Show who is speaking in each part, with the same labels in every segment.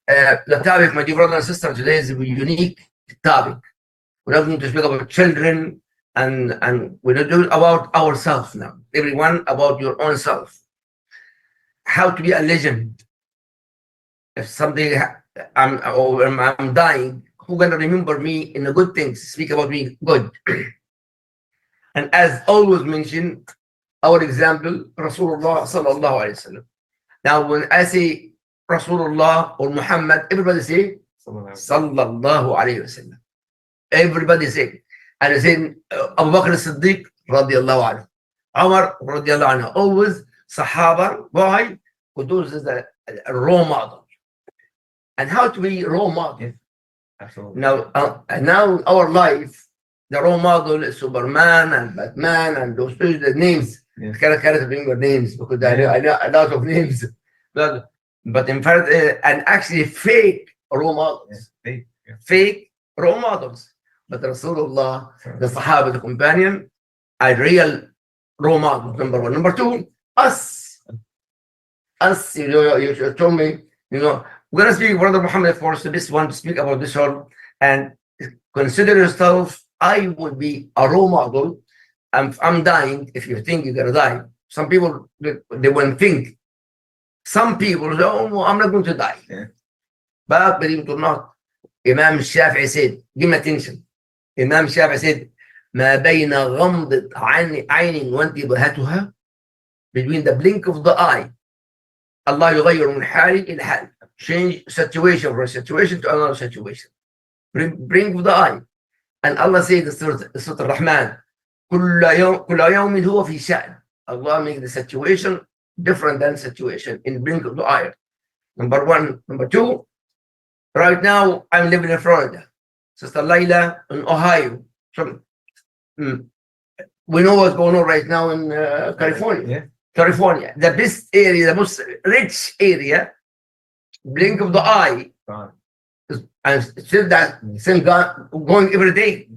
Speaker 1: The topic, my dear brother and sister, today is a unique topic. We're not going to speak about children, and we're not doing about ourselves now. Everyone about your own self. How to be a legend. If someday I'm dying, who's gonna remember me in the good things? Speak about me good. And as always mentioned, our example, Rasulullah sallallahu alaihi wasallam. Now, when I say Rasulullah or Muhammad, everybody say sallallahu alaihi wasallam. Everybody say, and I say Abu Bakr as-Siddiq radiallahu anhu, Umar radiallahu anhu. Always Sahaba. Why? Because this is a role model. And how to be role model?
Speaker 2: Yes, absolutely.
Speaker 1: Now, now our life, the role model is Superman and Batman and those the names.
Speaker 2: Yes.
Speaker 1: I cannot remember names because I know a lot of names. But in fact, and actually fake role models.
Speaker 2: Yeah.
Speaker 1: Fake role models. But Rasulullah, the Sahaba, the companion, are real role models, number one. Number two, us. Us, you told me, we're going to speak, Brother Muhammad, of course, this one to speak about this all. And consider yourself, I would be a role model. I'm dying. If you think you're going to die, some people, they won't think. Some people say, oh, no, I'm not going to die.
Speaker 2: Yeah.
Speaker 1: But believe it or not, Imam Shafi'i said, give me attention. Imam Shafi'i said, ما بين غمضة عين وانتباهتها, between the blink of the eye, Allah يغير من حال إلى حال, change situation from a situation to another situation. Blink of the eye. And Allah said in Surah Al-Rahman, كل يوم هو في شأن. Allah make the situation different than situation in blink of the eye. Number one. Number two, right now I'm living in Florida. Sister Layla in Ohio. We know what's going on right now in California.
Speaker 2: Yeah.
Speaker 1: California, the best area, the most rich area, blink of the eye, and still going every day.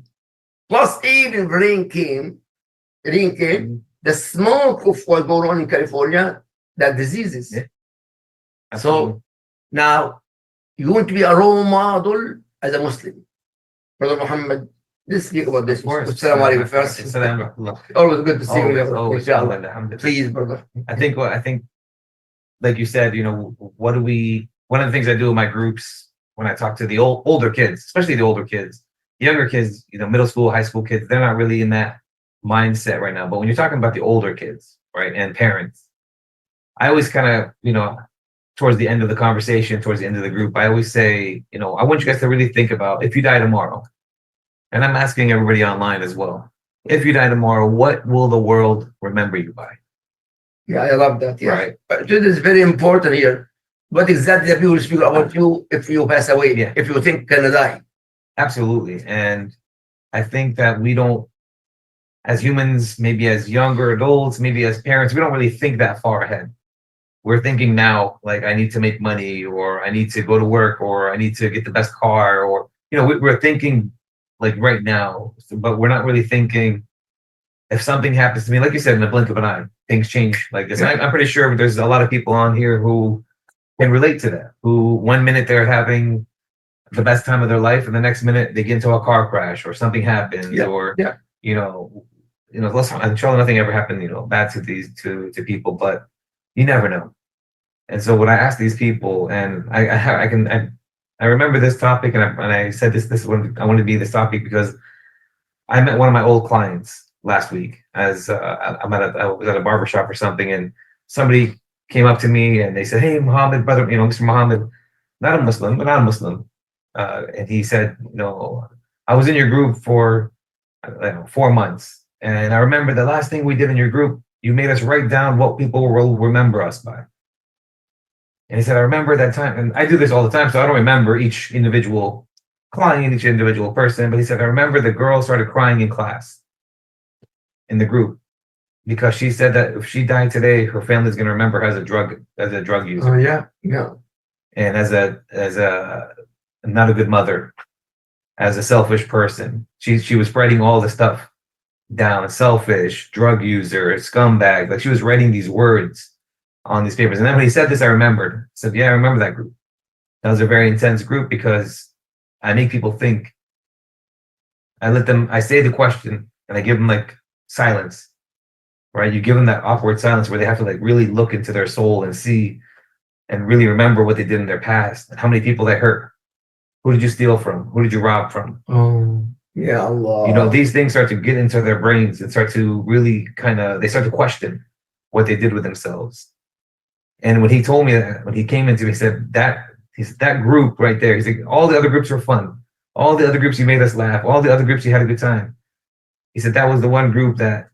Speaker 1: Plus, even rain came, the smoke of what's going on in California, that diseases.
Speaker 2: Yeah.
Speaker 1: So now you want to be a role model as a Muslim. Brother Muhammad, let's speak about this. Assalamu alaikum first. Always good to see you. Inshallah. Please, brother.
Speaker 2: I think, like you said, one of the things I do in my groups when I talk to the older kids, especially the older kids, younger kids, middle school, high school kids, they're not really in that mindset right now. But when you're talking about the older kids, right, and parents, I always kind of, towards the end of the conversation, towards the end of the group, I always say, I want you guys to really think about if you die tomorrow. And I'm asking everybody online as well. If you die tomorrow, what will the world remember you by?
Speaker 1: Yeah, I love that. Yeah.
Speaker 2: Right.
Speaker 1: But it is very important here. What exactly people speak about you if you pass away,
Speaker 2: Yeah.
Speaker 1: if you think you're gonna die?
Speaker 2: Absolutely. And I think that we don't, as humans, maybe as younger adults, maybe as parents, we don't really think that far ahead. We're thinking now, like, I need to make money, or I need to go to work, or I need to get the best car, or, we're thinking like right now, but we're not really thinking if something happens to me, like you said, in the blink of an eye, things change like this.
Speaker 1: Yeah.
Speaker 2: I'm pretty sure there's a lot of people on here who can relate to that, who 1 minute they're having the best time of their life, and the next minute they get into a car crash or something happens, or, inshallah, nothing ever happened, bad to people, but you never know. And so when I ask these people, and I remember this topic, and I said this one, I wanted to be this topic because I met one of my old clients last week as I was at a barbershop or something, and somebody came up to me and they said, "Hey, Muhammad, brother, Mr. Muhammad, not a Muslim, but not a Muslim." And he said, I was in your group for 4 months, and I remember the last thing we did in your group, you made us write down what people will remember us by. And he said, I remember that time, and I do this all the time, so I don't remember each individual client, each individual person, but he said, I remember the girl started crying in class, in the group, because she said that if she died today, her family's going to remember her as a drug user.
Speaker 1: Oh, yeah.
Speaker 2: And as a not a good mother, as a selfish person. She was writing all this stuff down: selfish, drug user, scumbag. Like, she was writing these words on these papers. And then when he said this, I remembered. I said, yeah, I remember that group. That was a very intense group because I make people think. I say the question and I give them like silence, right? You give them that awkward silence where they have to like really look into their soul and see and really remember what they did in their past, how many people they hurt, who did you steal from, who did you rob from.
Speaker 1: Oh, yeah, Allah.
Speaker 2: These things start to get into their brains and start to really they start to question what they did with themselves. And when he told me that, when he came into me, he said that group right there, he's like, all the other groups were fun. All the other groups you made us laugh. All the other groups you had a good time. He said that was the one group that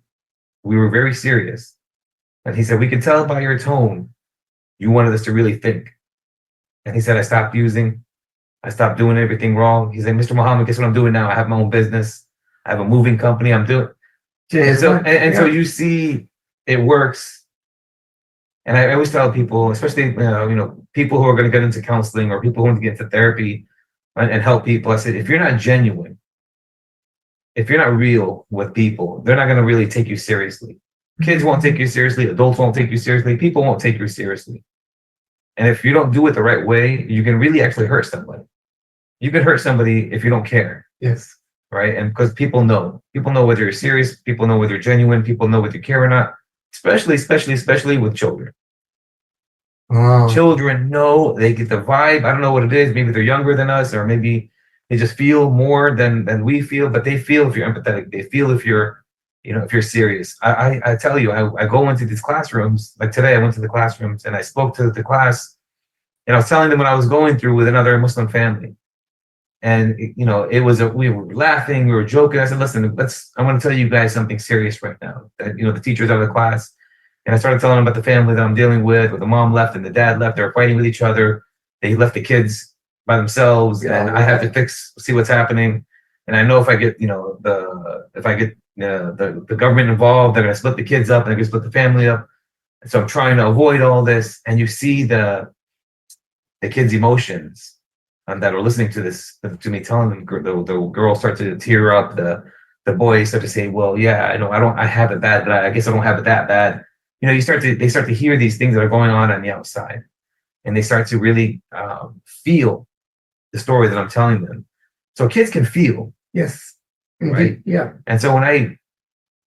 Speaker 2: we were very serious. And he said, we could tell by your tone, you wanted us to really think. And he said, I stopped doing everything wrong. He said, Mr. Muhammad, guess what I'm doing now? I have my own business. I have a moving company. I'm doing. So you see it works. And I always tell people, especially people who are going to get into counseling or people who want to get into therapy and help people. I said, if you're not genuine, if you're not real with people, they're not going to really take you seriously. Kids won't take you seriously. Adults won't take you seriously. People won't take you seriously. And if you don't do it the right way, you can really actually hurt somebody. You can hurt somebody if you don't care.
Speaker 1: Yes.
Speaker 2: Right. And because people know whether you're serious, people know whether you're genuine, people know whether you care or not, especially with children.
Speaker 1: Wow.
Speaker 2: Children know, they get the vibe. I don't know what it is. Maybe they're younger than us, or maybe they just feel more than we feel, but they feel if you're empathetic. They feel if you're serious. I tell you, I go into these classrooms. Like today, I went to the classrooms and I spoke to the class, and I was telling them what I was going through with another Muslim family. And we were laughing, we were joking. I said, listen, I want to tell you guys something serious right now. That, the teachers out of the class. And I started telling them about the family that I'm dealing with, where the mom left and the dad left. They were fighting with each other. They left the kids by themselves, and I have to see what's happening. And I know if I get, the government involved, they're going to split the kids up and they're going to split the family up. And so I'm trying to avoid all this. And you see the kids' emotions that are listening to this, to me telling them. The girls start to tear up. The boys start to say, well, yeah, I have it bad, but I guess I don't have it that bad. They start to hear these things that are going on the outside, and they start to really feel the story that I'm telling them. So kids can feel.
Speaker 1: Yes.
Speaker 2: Right.
Speaker 1: Yeah.
Speaker 2: And so when I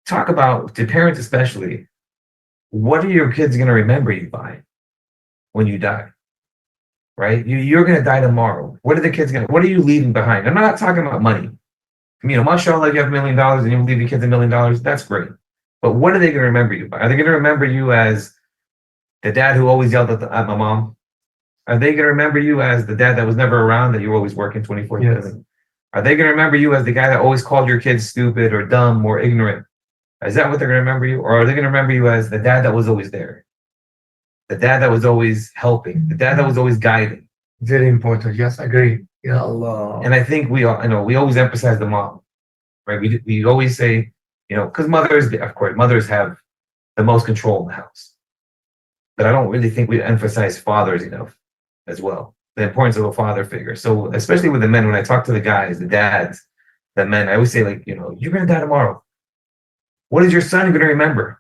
Speaker 2: talk about, to parents especially, what are your kids going to remember you by when you die? Right? You're going to die tomorrow. What are you leaving behind? I'm not talking about money. Mashallah, you have $1 million and you leave your kids $1 million. That's great. But what are they going to remember you by? Are they going to remember you as the dad who always yelled at my mom? Are they going to remember you as the dad that was never around, that you were always working 24/7? Yes. Are they going to remember you as the guy that always called your kids stupid or dumb or ignorant? Is that what they're going to remember you? Or are they going to remember you as the dad that was always there? The dad that was always helping, the dad that was always guiding.
Speaker 1: Very important. Yes, I agree. Ya Allah.
Speaker 2: And I think we always emphasize the mom, right? We always say, because mothers have the most control in the house. But I don't really think we emphasize fathers enough as well. The importance of a father figure. So especially with the men, when I talk to the guys, the dads, the men, I always say, like, you're going to die tomorrow. What is your son going to remember?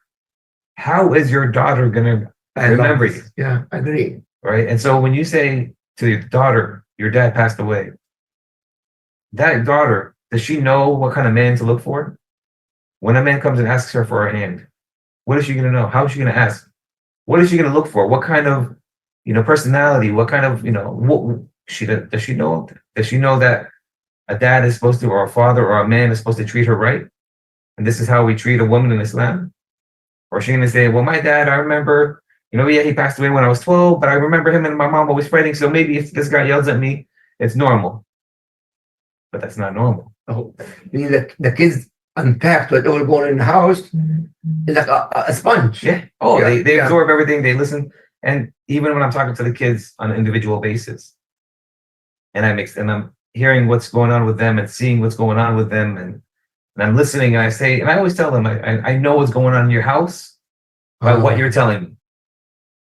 Speaker 2: How is your daughter going to remember you?
Speaker 1: Yeah, I agree.
Speaker 2: Right. And so when you say to your daughter, your dad passed away, that daughter, does she know what kind of man to look for? When a man comes and asks her for her hand, what is she going to know? How is she going to ask? What is she going to look for? What kind of, personality? What kind of, does she know? Does she know that a dad is supposed to, or a father or a man is supposed to treat her right? And this is how we treat a woman in Islam? Or is she going to say, well, my dad, I remember, he passed away when I was 12, but I remember him and my mom always fighting. So maybe if this guy yells at me, it's normal. But that's not normal.
Speaker 1: Oh, the kids unpacked what they were going in the house. It's like a sponge.
Speaker 2: Yeah. Oh, yeah. They absorb everything. They listen. And even when I'm talking to the kids on an individual basis, and I'm hearing what's going on with them and seeing what's going on with them, and I'm listening, and I always tell them, I know what's going on in your house by what you're telling me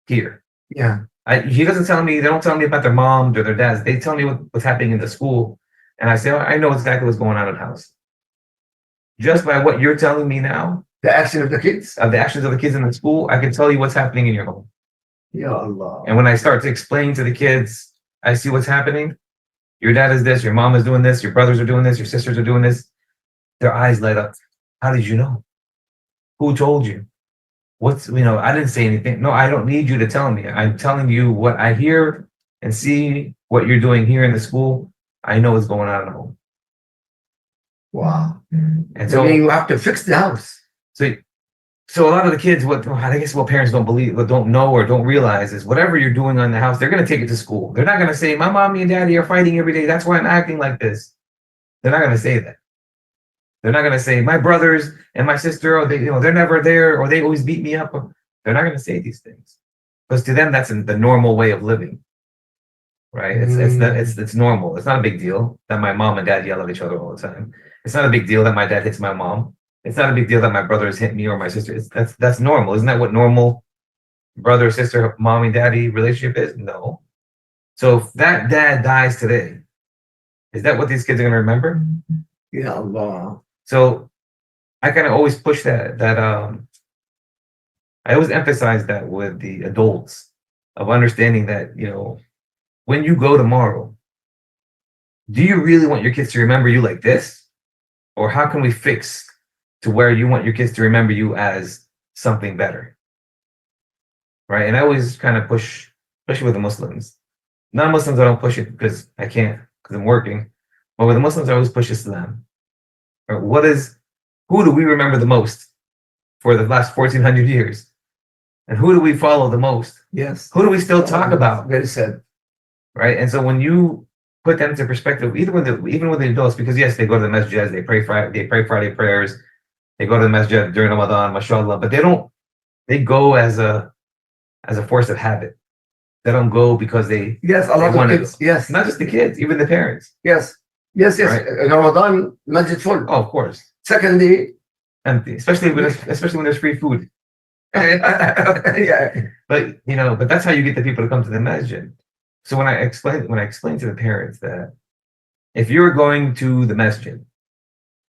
Speaker 2: here.
Speaker 1: Yeah.
Speaker 2: They don't tell me about their moms or their dads. They tell me what's happening in the school. And I say, I know exactly what's going on in the house. Just by what you're telling me now.
Speaker 1: The actions of the kids
Speaker 2: in the school, I can tell you what's happening in your home.
Speaker 1: Ya Allah.
Speaker 2: And when I start to explain to the kids, I see what's happening. Your dad is this, your mom is doing this, your brothers are doing this, your sisters are doing this. Their eyes light up. How did you know? Who told you? I didn't say anything. No, I don't need you to tell me. I'm telling you what I hear and see what you're doing here in the school. I know what's going on at home.
Speaker 1: Wow.
Speaker 2: And
Speaker 1: So you have to fix the house.
Speaker 2: So a lot of the kids, I guess what parents don't believe, what don't know or don't realize is whatever you're doing on the house, they're going to take it to school. They're not going to say, my mommy and daddy are fighting every day. That's why I'm acting like this. They're not going to say that. They're not going to say, my brothers and my sister, they're never there, or they always beat me up. They're not going to say these things. Because to them, that's the normal way of living. Right? It's normal. It's not a big deal that my mom and dad yell at each other all the time. It's not a big deal that my dad hits my mom. It's not a big deal that my brothers hit me or my sister. That's normal. Isn't that what normal brother, sister, mommy, daddy relationship is? No. So if that dad dies today, is that what these kids are going to remember?
Speaker 1: Yeah, Allah.
Speaker 2: So I kind of always push that I always emphasize that with the adults of understanding that, when you go tomorrow, do you really want your kids to remember you like this? Or how can we fix to where you want your kids to remember you as something better? Right? And I always kind of push it with the Muslims. Non-Muslims, I don't push it because I can't, because I'm working. But with the Muslims, I always push Islam. Who do we remember the most for the last 1400 years? And who do we follow the most?
Speaker 1: Yes.
Speaker 2: Who do we still talk about?
Speaker 1: Very sad.
Speaker 2: Right? And so when you put them into perspective, even with the adults, because yes, they go to the masjid, they pray Friday prayers, they go to the masjid during Ramadan, mashallah, but they go as a force of habit. They don't go because they
Speaker 1: a lot of kids. Yes.
Speaker 2: Not just the kids, even the parents.
Speaker 1: Yes. Right? In Ramadan, masjid full.
Speaker 2: Oh, of course.
Speaker 1: Second day,
Speaker 2: empty, especially when there's free food.
Speaker 1: Yeah.
Speaker 2: But that's how you get the people to come to the masjid. So when I explain to the parents that if you're going to the masjid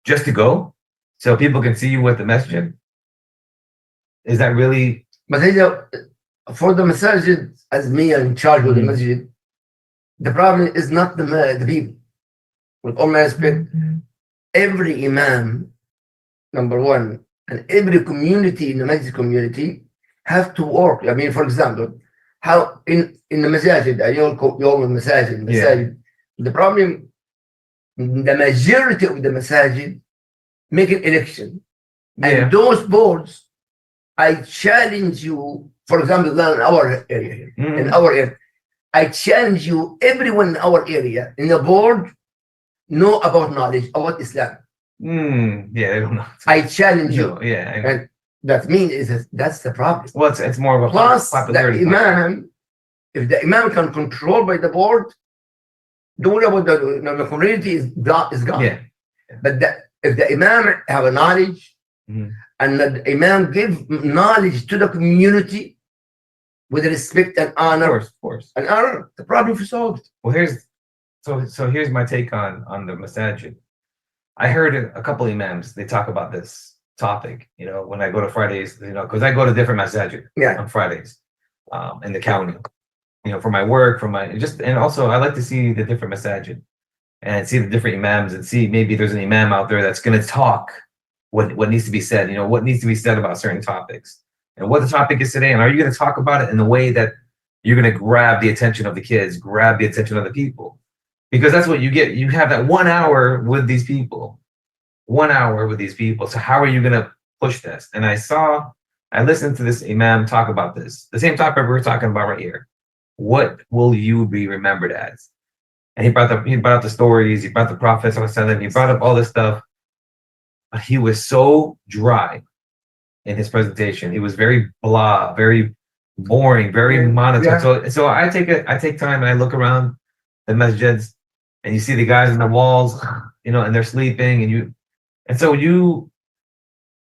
Speaker 2: just to go, so people can see you at the masjid, is that really?
Speaker 1: But for the masjid, as me in charge of the masjid, the problem is not the people. With all my respect, every imam, number one, and every community in the masjid community have to work. I mean, for example, how in the masajid, the problem, the majority of the masajid make an election. And those boards, I challenge you, for example, in our area, I challenge you, everyone in our area, in the board, know about knowledge about Islam.
Speaker 2: They don't know.
Speaker 1: I challenge you.
Speaker 2: And
Speaker 1: that means that's the problem.
Speaker 2: Well, it's more of a
Speaker 1: plus
Speaker 2: popularity.
Speaker 1: The imam, if the imam can control by the board, don't worry about the community is gone.
Speaker 2: Yeah.
Speaker 1: But if the imam have a knowledge, and the imam give knowledge to the community with respect and honor,
Speaker 2: of course,
Speaker 1: and honor, the problem is solved.
Speaker 2: Well, here's my take on the masajid. I heard a couple imams, they talk about this topic, when I go to Fridays, because I go to different masajid on Fridays in the county, for my work, and also I like to see the different masajid and see the different imams and see maybe there's an imam out there that's going to talk what needs to be said, what needs to be said about certain topics and what the topic is today. And are you going to talk about it in the way that you're going to grab the attention of the kids, grab the attention of the people? Because that's what you get. You have that 1 hour with these people. 1 hour with these people. So how are you going to push this? And I listened to this imam talk about this. The same topic we're talking about right here. What will you be remembered as? And he brought up the stories. He brought the Prophet. He brought up all this stuff. But he was so dry in his presentation. He was very blah, very boring, very monotone. So I take time and I look around the masjids, and you see the guys on the walls, and they're sleeping, and so you,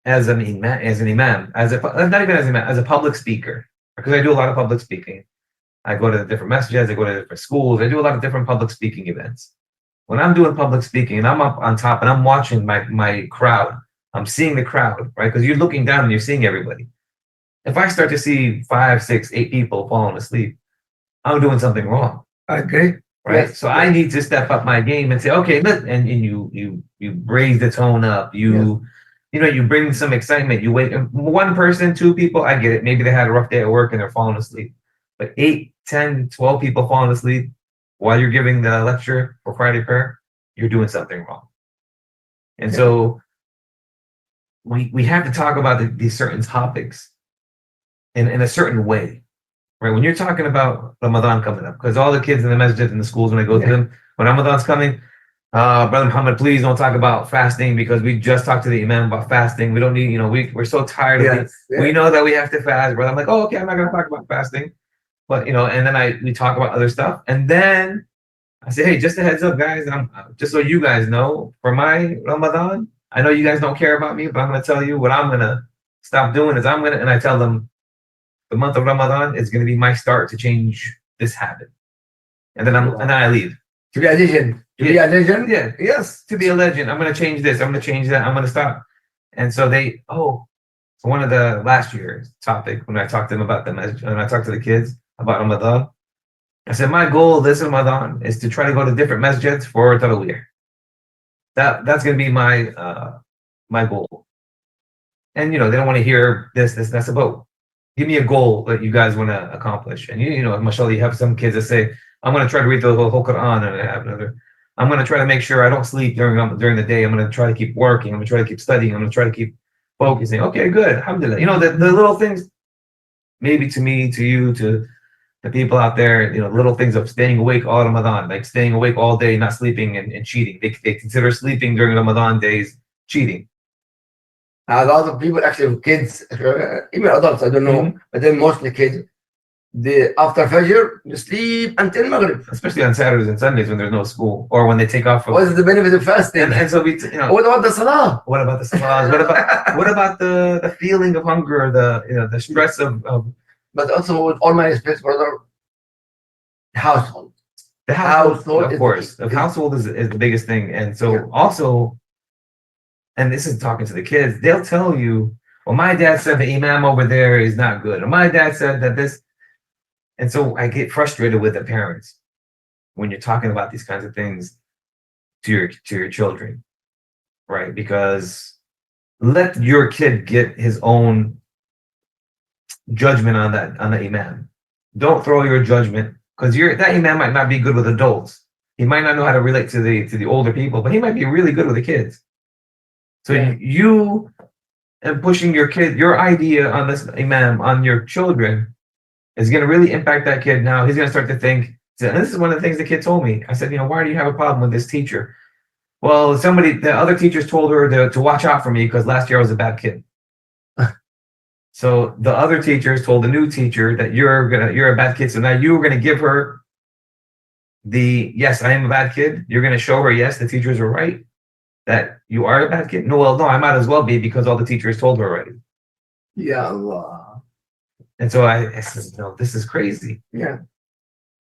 Speaker 2: as an imam, as a public speaker, because I do a lot of public speaking. I go to the different masjids, I go to different schools, I do a lot of different public speaking events. When I'm doing public speaking and I'm up on top and I'm watching my crowd, I'm seeing the crowd, right? Because you're looking down and you're seeing everybody. If I start to see 5, 6, 8 people falling asleep, I'm doing something wrong.
Speaker 1: I agree.
Speaker 2: right?
Speaker 1: Yes,
Speaker 2: So I
Speaker 1: yes.
Speaker 2: need to step up my game and say, okay, look, and you raise the tone up. You bring some excitement. You wait one person, two people, I get it. Maybe they had a rough day at work and they're falling asleep. But 8, 10, 12 people falling asleep while you're giving the lecture for Friday prayer, you're doing something wrong. And
Speaker 1: Yeah.
Speaker 2: so we have to talk about these certain topics in a certain way, right? When you're talking about Ramadan coming up, because all the kids in the masjid and the schools, when I go to
Speaker 1: Yeah.
Speaker 2: them, when Ramadan's coming, Brother Muhammad, please don't talk about fasting because we just talked to the Imam about fasting. We don't need, we're so tired of it.
Speaker 1: Yes.
Speaker 2: We
Speaker 1: Yes.
Speaker 2: know that we have to fast, brother. I'm like, oh, okay, I'm not going to talk about fasting. But, and then we talk about other stuff. And then I say, hey, just a heads up, guys. Just so you guys know, for my Ramadan, I know you guys don't care about me, but I'm going to tell you what I'm going to stop doing is and I tell them the month of Ramadan is going to be my start to change this habit. And then I leave.
Speaker 1: To be a legend. To be a legend?
Speaker 2: Yeah. Yes. To be a legend. I'm going to change this. I'm going to change that. I'm going to stop. And so so one of the last year's topic, when I talked to them about when I talked to the kids about Ramadan, I said, my goal this Ramadan is to try to go to different masjids for Taraweeh. That's going to be my goal. And, they don't want to hear this, that's about. Give me a goal that you guys want to accomplish. And, mashallah, you have some kids that say, I'm going to try to read the whole Quran. And I have another, I'm going to try to make sure I don't sleep during the day. I'm going to try to keep working. I'm going to try to keep studying. I'm going to try to keep focusing. Okay, good. Alhamdulillah. The little things, maybe to me, to you, to the people out there, little things of staying awake all Ramadan, like staying awake all day, not sleeping and cheating. They consider sleeping during Ramadan days cheating.
Speaker 1: A lot of people, actually, kids, even adults, I don't know, but then mostly kids, after Fajr, you sleep until Maghrib.
Speaker 2: Especially on Saturdays and Sundays when there's no school or when they take off.
Speaker 1: What is the benefit of fasting?
Speaker 2: And so
Speaker 1: what about the Salah?
Speaker 2: What about the Salahs? what about the feeling of hunger, the stress of
Speaker 1: But also, with all my respect, brother, household.
Speaker 2: The household, of course. The household is the biggest thing. And so also, and this is talking to the kids, they'll tell you, well, my dad said the imam over there is not good. Or my dad said that this. And so I get frustrated with the parents when you're talking about these kinds of things to your children, right? Because let your kid get his own judgment on the imam. Don't throw your judgment, because that imam might not be good with adults. He might not know how to relate to the older people, but he might be really good with the kids. So you and pushing your idea on this imam on your children is going to really impact that kid. Now he's going to start to think, and this is one of the things the kid told me. I said, why do you have a problem with this teacher? Well, the other teachers told her to watch out for me because last year I was a bad kid. So the other teachers told the new teacher that you're a bad kid. So now you were going to give her yes, I am a bad kid. You're going to show her, yes, the teachers were right, that you are a bad kid. No, I might as well be because all the teachers told her already.
Speaker 1: Ya Allah.
Speaker 2: And so I said, no, this is crazy.
Speaker 1: Yeah.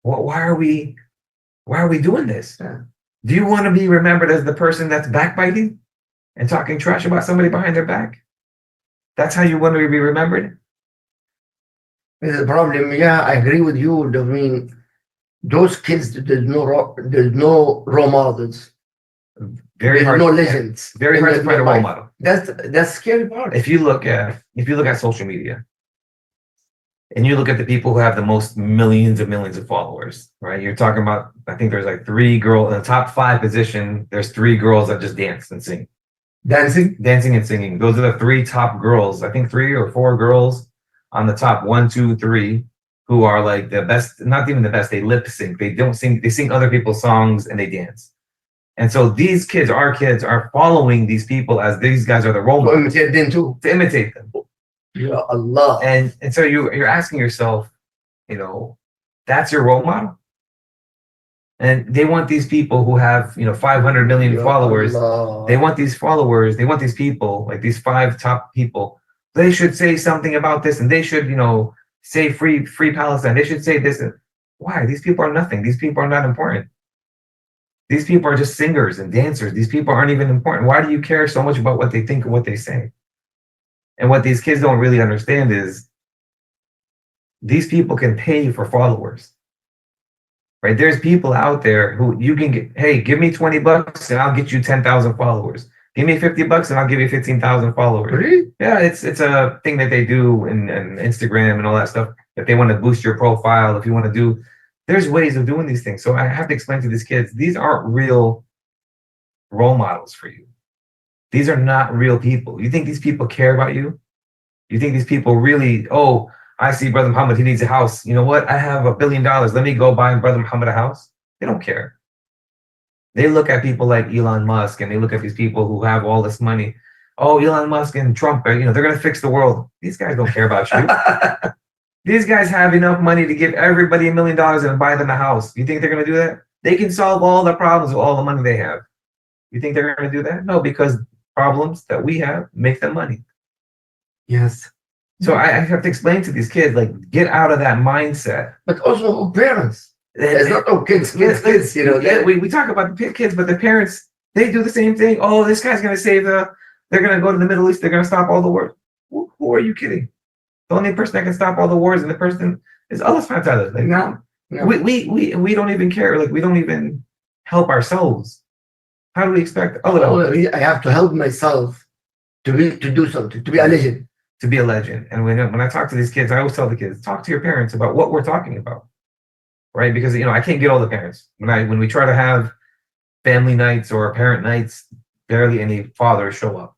Speaker 2: Why are we doing this?
Speaker 1: Yeah.
Speaker 2: Do you want to be remembered as the person that's backbiting and talking trash about somebody behind their back? That's how you want to be remembered?
Speaker 1: This is the problem. Yeah, I agree with you. I mean, those kids, there's no role models.
Speaker 2: Very hard.
Speaker 1: No legends.
Speaker 2: Very hard to find a role model.
Speaker 1: That's scary part.
Speaker 2: If you look at social media, and you look at the people who have the most millions of followers, right? You're talking about, I think there's like 3 girls in the top 5 position. There's 3 girls that just dance and sing. Dancing and singing. Those are the 3 top girls. I think 3 or 4 girls on the top 1, 2, 3 who are like the best, not even the best. They lip sync. They don't sing. They sing other people's songs and they dance. And so these kids, our kids, are following these people as these guys are the role models.
Speaker 1: To imitate them too.
Speaker 2: To imitate them.
Speaker 1: Ya Allah.
Speaker 2: And so you're asking yourself, that's your role model. And they want these people who have 500 million followers.
Speaker 1: Allah.
Speaker 2: They want these followers. They want these people, like these 5 top people. They should say something about this, and they should say free Palestine. They should say this. Why? These people are nothing. These people are not important. These people are just singers and dancers. These people aren't even important. Why do you care so much about what they think and what they say? And what these kids don't really understand is these people can pay for followers. right? There's people out there who you can get, hey, give me $20 and I'll get you 10,000 followers. Give me $50 and I'll give you 15,000 followers.
Speaker 1: Really?
Speaker 2: Yeah, it's a thing that they do in Instagram and all that stuff. If they want to boost your profile, if you want to do, there's ways of doing these things. So I have to explain to these kids, these aren't real role models for you. These are not real people. You think these people care about you? You think these people really, oh, I see Brother Muhammad, he needs a house. You know what? I have $1 billion. Let me go buy Brother Muhammad a house. They don't care. They look at people like Elon Musk and they look at these people who have all this money. Oh, Elon Musk and Trump, they're going to fix the world. These guys don't care about you. These guys have enough money to give everybody $1 million and buy them a house. You think they're going to do that? They can solve all the problems with all the money they have. You think they're going to do that? No, because problems that we have make them money.
Speaker 1: Yes.
Speaker 2: So I have to explain to these kids, like, get out of that mindset.
Speaker 1: But also parents. It's not all kids, kids, you know.
Speaker 2: Yeah, we talk about the kids, but the parents, they do the same thing. Oh, this guy's going to save they're going to go to the Middle East. They're going to stop all the wars. Who are you kidding? The only person that can stop all the wars and the person is Allah subhanahu wa ta'ala. Like,
Speaker 1: No.
Speaker 2: We don't even care. Like, we don't even help ourselves. How do we expect Allah?
Speaker 1: I have to help myself to do something, to be a legend.
Speaker 2: To be a legend. And when I talk to these kids, I always tell the kids, talk to your parents about what we're talking about. Right? Because, I can't get all the parents. When we try to have family nights or parent nights, barely any fathers show up.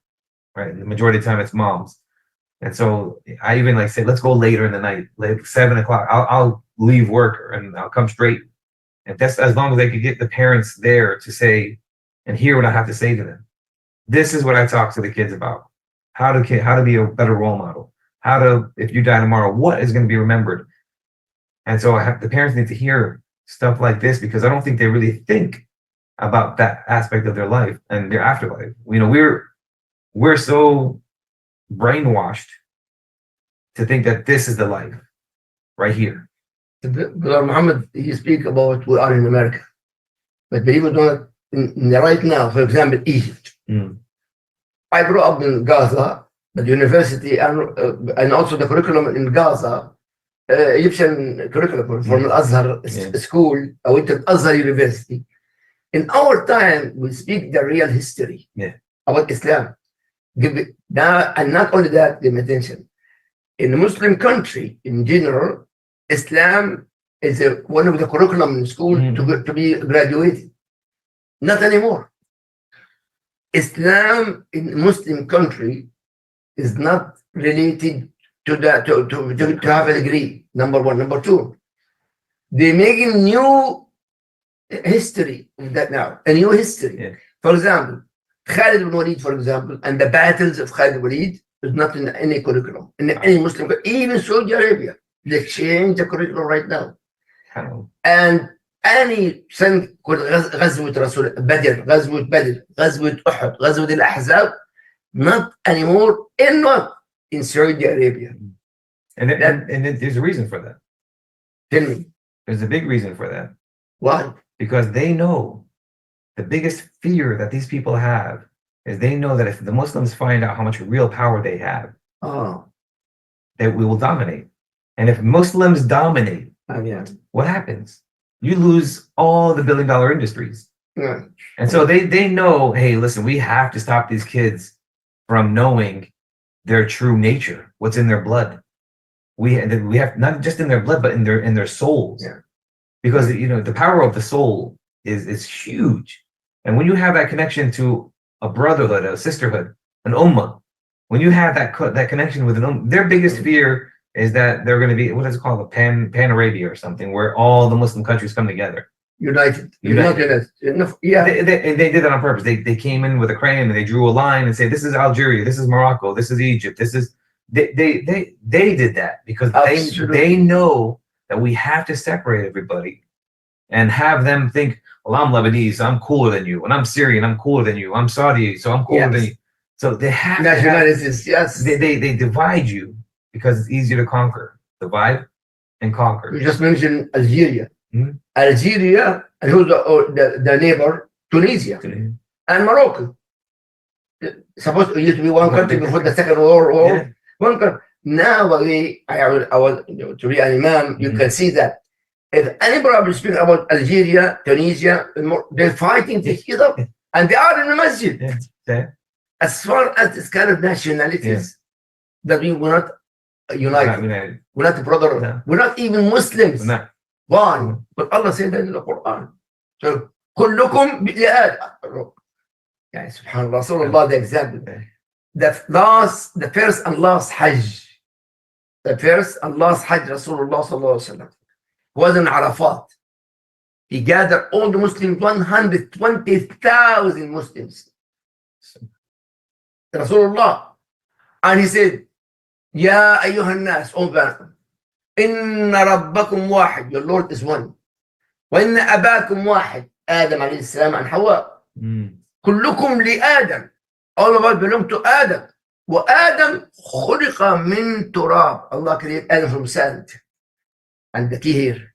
Speaker 2: Right? The majority of the time it's moms. And so I even say, let's go later in the night, like 7 o'clock. I'll leave work and I'll come straight. And that's as long as I could get the parents there to say and hear what I have to say to them. This is what I talk to the kids about. How to be a better role model. How to, if you die tomorrow, what is going to be remembered? And so the parents need to hear stuff like this because I don't think they really think about that aspect of their life and their afterlife. We're so brainwashed to think that this is the life right here.
Speaker 1: Brother Muhammad, you speak about we are in America, but believe it or not, right now, for example, Egypt. I grew up in Gaza, the university, and also the curriculum in Gaza, Egyptian curriculum from Al-Azhar school. I went to Al-Azhar University. In our time, we speak the real history about Islam. Now, and not only that, give attention. In a Muslim country, in general, Islam is one of the curriculum in school to be graduated. Not anymore. Islam in Muslim country is not related to that to have a degree. Number one. Number two, they making new history of that now, a new history. For example, Khalid ibn Walid, for example, and the battles of Khalid ibn Walid is not in any curriculum, in any Muslim, even Saudi Arabia. They change the curriculum right now. And any thing called غزوة رسول بدر, غزوة بدر, غزوة أحد, غزوة الأحزاب, not anymore in Saudi Arabia.
Speaker 2: And there's a reason for that.
Speaker 1: Tell me.
Speaker 2: There's a big reason for that.
Speaker 1: Why?
Speaker 2: Because they know the biggest fear that these people have is they know that if the Muslims find out how much real power they have, that we will dominate. And if Muslims dominate, what happens? You lose all the billion-dollar industries. And so they know, hey, listen, we have to stop these kids from knowing their true nature, what's in their blood. We have not just in their blood, but in their souls. Because the power of the soul is huge. And when you have that connection to a brotherhood, a sisterhood, an ummah, when you have that connection with an ummah, their biggest fear is that they're going to be, what is it called, a Pan-Arabia or something, where all the Muslim countries come together. United. Yeah. They did that on purpose. They came in with a crayon and they drew a line and say, this is Algeria, this is Morocco, this is Egypt, this is, they did that because they know that we have to separate everybody and have them think, well, I'm Lebanese, so I'm cooler than you, and I'm Syrian, I'm cooler than you, I'm Saudi, so I'm cooler than you. So they have they divide you because it's easier to conquer. Divide and conquer.
Speaker 1: You just mentioned Algeria. Algeria, and who's the neighbor? Tunisia. And Morocco. Supposed to used to be one country before the Second World War. One country. Now, I was to be an imam, you can see that If any problem speaking about Algeria, Tunisia, they're fighting together, and they are in the masjid.
Speaker 2: Yeah. Okay.
Speaker 1: As far as this kind of nationalities, that we were not united. We're not brother.
Speaker 2: No.
Speaker 1: We're not even Muslims.
Speaker 2: No.
Speaker 1: Why? But Allah said that in the Quran. So, كلكم بلاد. يعني سبحان الله, Rasulullah, the example. The first and last Hajj. The first and last Hajj, Rasulullah sallallahu alaihi wasallam was in Arafat. He gathered all the Muslims, 120,000 Muslims. Rasulullah. And he said, Ya ayyuhan nas, O man, inna rabbakum wahid, your Lord is one. Wa inna abakum wahid, Adam alayhi salam and Hawa. Kullukum li Adam. All of us belong to Adam. Wa Adam khuliqa min turab. Allah created Adam from sand. And the key here,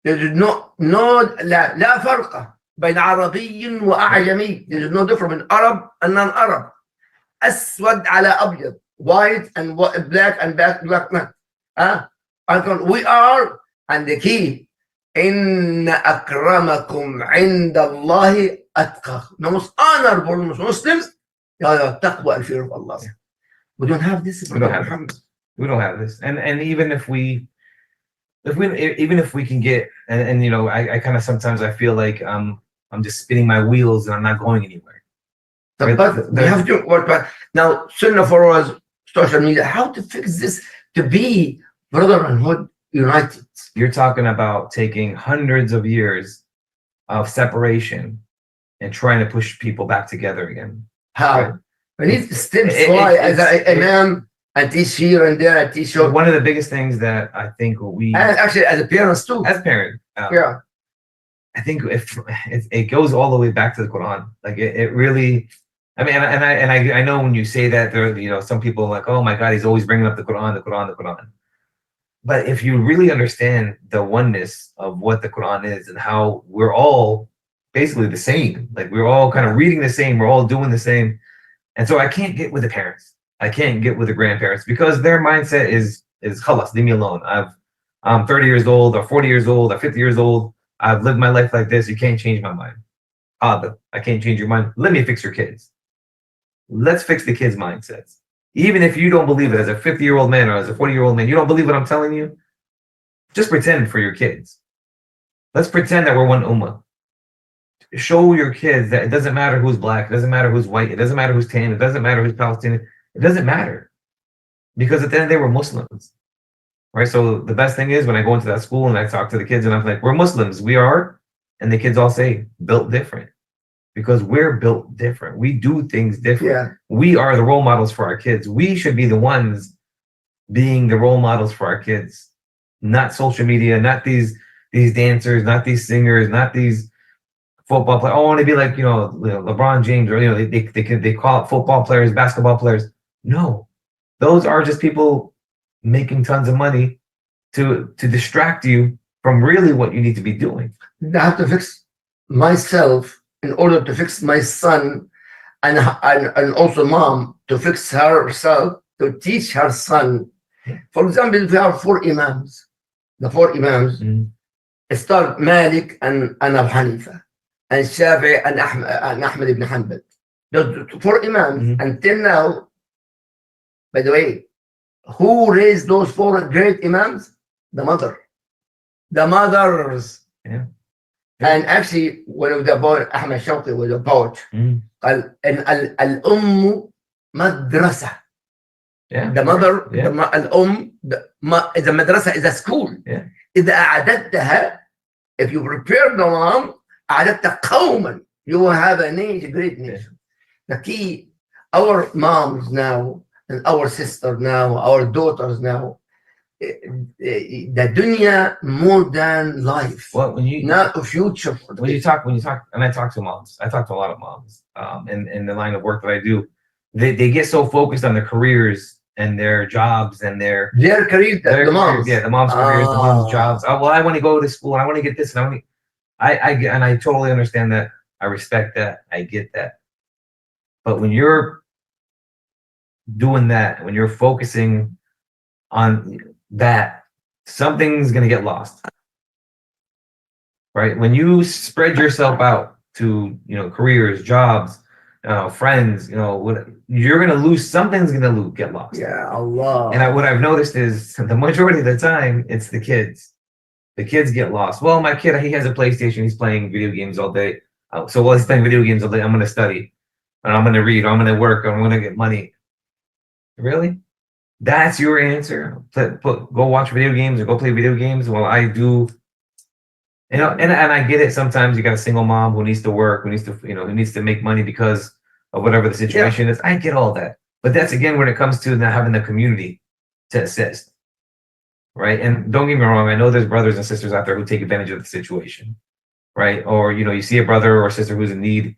Speaker 1: there is لا فرق بين عربي وأعجمي. There is no difference in Arab and non-Arab. أسود على أبيض, white and black and black. We are, and the key, إن أكرمكم عند الله أتقاكم. The most honorable Muslims, taqwa and fear of Allah. We don't have this.
Speaker 2: We don't have this. And even if we can get, and you know, I kind of sometimes I feel like I'm just spinning my wheels and I'm not going anywhere.
Speaker 1: But we have to work. Now, Sunnahfollowers, social media, how to fix this to be brotherhood united?
Speaker 2: You're talking about taking hundreds of years of separation and trying to push people back together again.
Speaker 1: How?
Speaker 2: Right.
Speaker 1: We need steps why as an imam and teach here and there and teach.
Speaker 2: One of the biggest things that I think we,
Speaker 1: and actually as a parents too.
Speaker 2: As parents,
Speaker 1: yeah.
Speaker 2: I think if it goes all the way back to the Quran, like it really. I mean, I know when you say that, there, you know, some people are like, oh my God, he's always bringing up the Quran, the Quran, the Quran. But if you really understand the oneness of what the Quran is and how we're all basically the same, like we're all kind of reading the same, we're all doing the same. And so I can't get with the parents. I can't get with the grandparents because their mindset is khalas, leave me alone. I'm 30 years old or 40 years old or 50 years old. I've lived my life like this. You can't change my mind. I can't change your mind. Let me fix your kids. Let's fix the kids' mindsets. Even if you don't believe it as a 50-year-old man or as a 40-year-old man, you don't believe what I'm telling you, just pretend for your kids. Let's pretend that we're one ummah. Show your kids that it doesn't matter who's black, it doesn't matter who's white, it doesn't matter who's tan, it doesn't matter who's Palestinian, it doesn't matter. Because at the end of the day, we're Muslims. Right? So the best thing is when I go into that school and I talk to the kids and I'm like, we're Muslims, we are. And the kids all say, built different. Because we're built different. We do things different.
Speaker 1: Yeah.
Speaker 2: We are the role models for our kids. We should be the ones being the role models for our kids. Not social media, not these dancers, not these singers, not these football players. I want to be like, you know, LeBron James, or, you know, they call it football players, basketball players. No, those are just people making tons of money to distract you from really what you need to be doing.
Speaker 1: I have to fix myself in order to fix my son, and also mom to fix herself, to teach her son. For example, we have 4 imams. The 4 imams start Malik and Abu Hanifa, and Shafi'i and Ahmad ibn Hanbal. The 4 imams until now. By the way, who raised those 4 great imams? The mother. The mothers.
Speaker 2: Yeah.
Speaker 1: And actually, one of the poet, Ahmed Shawqi, was a poet. قال إن الأم مدرسة.
Speaker 2: Yeah.
Speaker 1: The mother,
Speaker 2: yeah.
Speaker 1: the madrasa is a school.
Speaker 2: Yeah.
Speaker 1: إذا أعددتها, if you prepare the mom, أعددت قوما, you will have a great nation. The key, our moms now, and our sisters now, our daughters now, the dunya more than life.
Speaker 2: Well, when you
Speaker 1: not a future.
Speaker 2: When you talk, and I talk to moms. I talk to a lot of moms. In the line of work that I do, they get so focused on their careers and their jobs and their
Speaker 1: careers. The moms,
Speaker 2: yeah, the moms' careers, the moms' jobs. Oh, well, I want to go to school. I want to get this, and I totally understand that. I respect that. I get that. But when you're doing that, when you're focusing on that, something's gonna get lost. right? When you spread yourself out to, careers, jobs, friends, you're gonna lose. Something's gonna get lost.
Speaker 1: Yeah, Allah.
Speaker 2: And what I've noticed is the majority of the time, it's the kids. The kids get lost. Well, my kid, he has a PlayStation. He's playing video games all day. So while he's playing video games all day, I'm going to study, and I'm going to read, or I'm going to work, or I'm going to get money. Really? That's your answer? Go watch video games or go play video games? Well, I do. And I get it. Sometimes you got a single mom who needs to work, who needs to make money because of whatever the situation is. I get all that. But that's, again, when it comes to not having the community to assist. Right. And don't get me wrong. I know there's brothers and sisters out there who take advantage of the situation. Right. Or, you see a brother or sister who's in need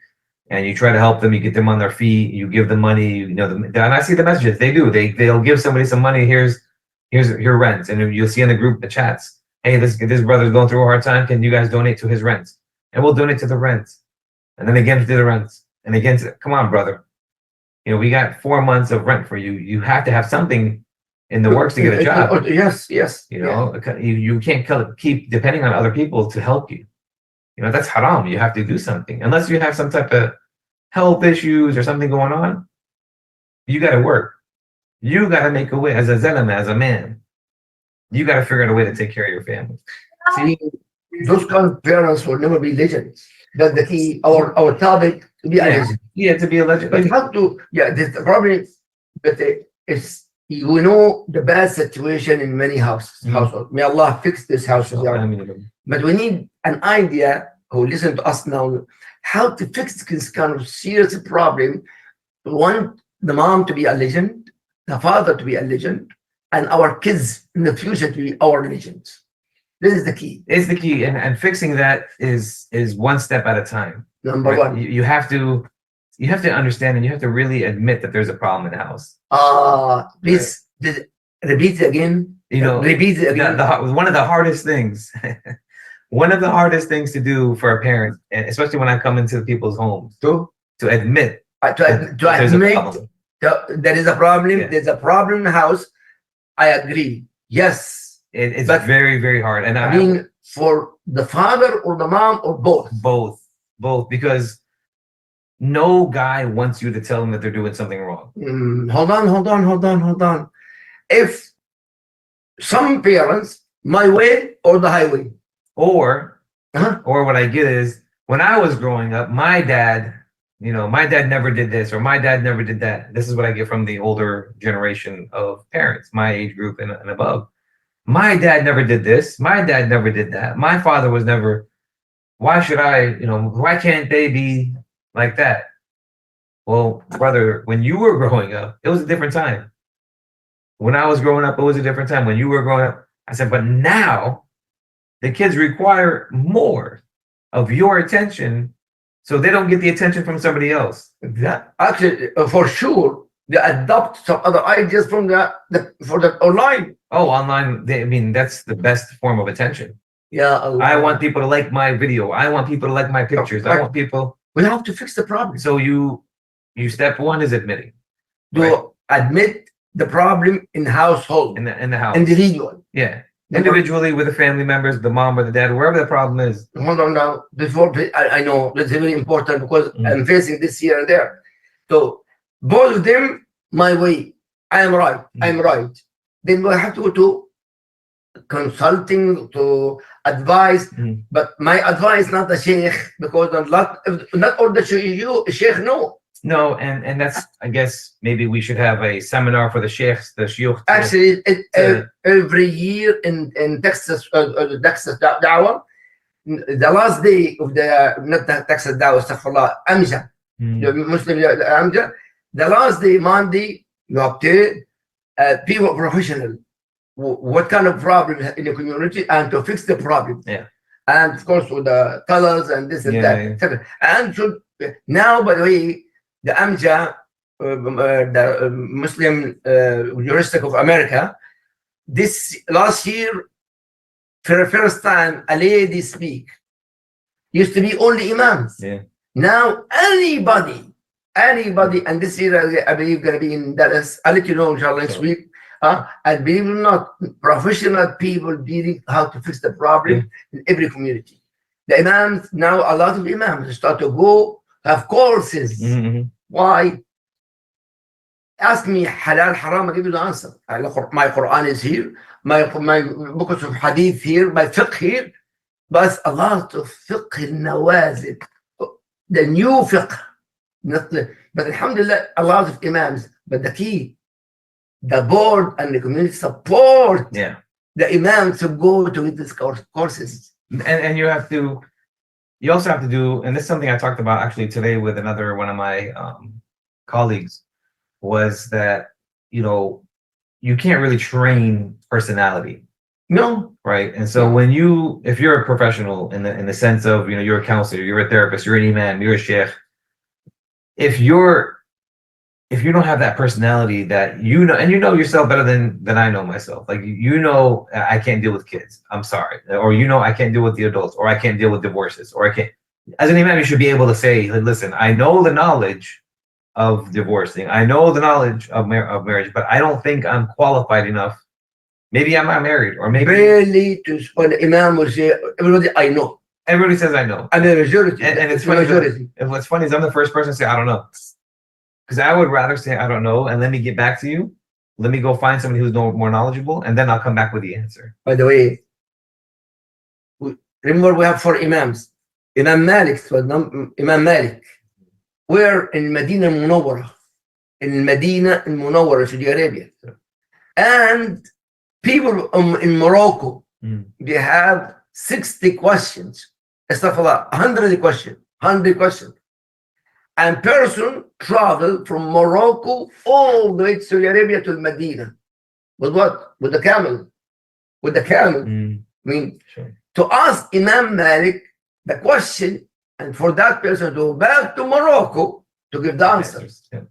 Speaker 2: and you try to help them. You get them on their feet. You give them money. And I see the messages. They do. They'll give somebody some money. Here's your rent. And you'll see in the group, the chats. Hey, this brother's going through a hard time. Can you guys donate to his rent? And we'll donate to the rent. And then again to the rent. And again, come on, brother. We got 4 months of rent for you. You have to have something in the works to get a job.
Speaker 1: Yes.
Speaker 2: You can't keep depending on other people to help you. That's haram. You have to do something. Unless you have some type of health issues or something going on, you got to work. You got to make a way as a zalama, as a man. You got to figure out a way to take care of your family.
Speaker 1: See, those kind of parents will never be legends. That's the key. Our topic to be a legend.
Speaker 2: Yeah, to be a legend.
Speaker 1: But how to? Yeah, the problem is we know the bad situation in many households. May Allah fix this house. But we need an idea who listen to us now how to fix this kind of serious problem. We want the mom to be a legend, the father to be a legend, and our kids in the future to be our legends. This is the key.
Speaker 2: It's the key, and fixing that is one step at a time.
Speaker 1: Number one,
Speaker 2: you have to understand, and you have to really admit that there's a problem in the house.
Speaker 1: Please repeat it again. Repeat it again.
Speaker 2: One of the hardest things, to do for a parent, and especially when I come into people's homes, to admit there
Speaker 1: is a problem.
Speaker 2: Yeah.
Speaker 1: There's a problem in the house. I agree. Yes,
Speaker 2: it's very, very hard. And
Speaker 1: I mean, for the father or the mom or both,
Speaker 2: because no guy wants you to tell them that they're doing something wrong.
Speaker 1: Hold on. If some parents, my way or the highway,
Speaker 2: or what I get is when I was growing up, my dad never did this or my dad never did that. This is what I get from the older generation of parents, my age group and above. My dad never did this. My dad never did that. My father was never. Why should I? Why can't they be like that? Well, brother, when you were growing up, it was a different time. When I was growing up, it was a different time. When you were growing up, I said, but now the kids require more of your attention, so they don't get the attention from somebody else.
Speaker 1: That actually, for sure, they adopt some other ideas from for the online.
Speaker 2: Oh, online. That's the best form of attention.
Speaker 1: Yeah,
Speaker 2: I want people to like my video. I want people to like my pictures. I want people.
Speaker 1: We have to fix the problem.
Speaker 2: So you step one is admitting.
Speaker 1: To admit the problem in household.
Speaker 2: In the house.
Speaker 1: Individual.
Speaker 2: Yeah. Individually with the family members, the mom or the dad, wherever the problem is.
Speaker 1: Hold on now. Before I know that's very important because I'm facing this here and there. So both of them, my way. I am right. I'm right. Then we have to go to consulting, to advice. But my advice not the sheikh, because not all the sheikh know.
Speaker 2: No, and that's, I guess maybe we should have a seminar for the sheikhs, the shuyukh.
Speaker 1: Actually, every year in Texas, Texas Dawah, the last day of the not Texas Dawah, astaghfirullah, Amja, the Muslim Amja, the last day, Monday, you have to people professional, what kind of problem in the community and to fix the problem.
Speaker 2: Yeah.
Speaker 1: And of course with the colors and this and that. Yeah. And now, by the way, the Amja, the Muslim Juristic of America, this last year, for the first time, a lady speak. Used to be only imams.
Speaker 2: Yeah.
Speaker 1: Now anybody, and this year I believe going to be in Dallas. I'll let you know inshallah next week. And believe it or not, professional people dealing how to fix the problem in every community. The imams, now a lot of imams start to go have courses.
Speaker 2: Mhm.
Speaker 1: Why? Ask me halal, haram, I give you the answer. My Quran is here, my books of hadith here, my fiqh here, but a lot of fiqh al-nawazil, the new fiqh, but alhamdulillah, a lot of imams, but the key, the board and the community support
Speaker 2: Yeah.
Speaker 1: the imams to go to these courses.
Speaker 2: And you have to, you also have to do, and this is something I talked about actually today with another one of my colleagues, was that, you know, you can't really train personality.
Speaker 1: No.
Speaker 2: Right. And so when you, if you're a professional in the sense of, you know, you're a counselor, you're a therapist, you're an imam, you're a sheikh, if you don't have that personality that you know, and you know yourself better than I know myself, like, you know, I can't deal with kids, I'm sorry, or, you know, I can't deal with the adults, or I can't deal with divorces, or I can't, as an imam, you should be able to say, like, listen, I know the knowledge of divorcing, I know the knowledge of marriage, but I don't think I'm qualified enough. Maybe I'm not married, or maybe
Speaker 1: Really, to when the imam will say, everybody, I know.
Speaker 2: everybody says I know.
Speaker 1: And the majority.
Speaker 2: And it's
Speaker 1: the
Speaker 2: funny,
Speaker 1: majority.
Speaker 2: and what's funny is I'm the first person to say I don't know. Because I would rather say I don't know and let me get back to you. Let me go find somebody who's more knowledgeable, and then I'll come back with the answer.
Speaker 1: By the way, remember we have 4 imams. Imam Malik, Imam Malik. We're in Medina al-Munawwara. In Medina al-Munawwara, Saudi Arabia. And people in Morocco, they have 60 questions. Astaghfirullah, 100 questions. 100 questions. And person travel from Morocco all the way to Saudi Arabia to Medina. With what? With the camel. With the camel. I mean,
Speaker 2: Sure.
Speaker 1: to ask Imam Malik the question, and for that person to go back to Morocco to give the answers.
Speaker 2: Yeah.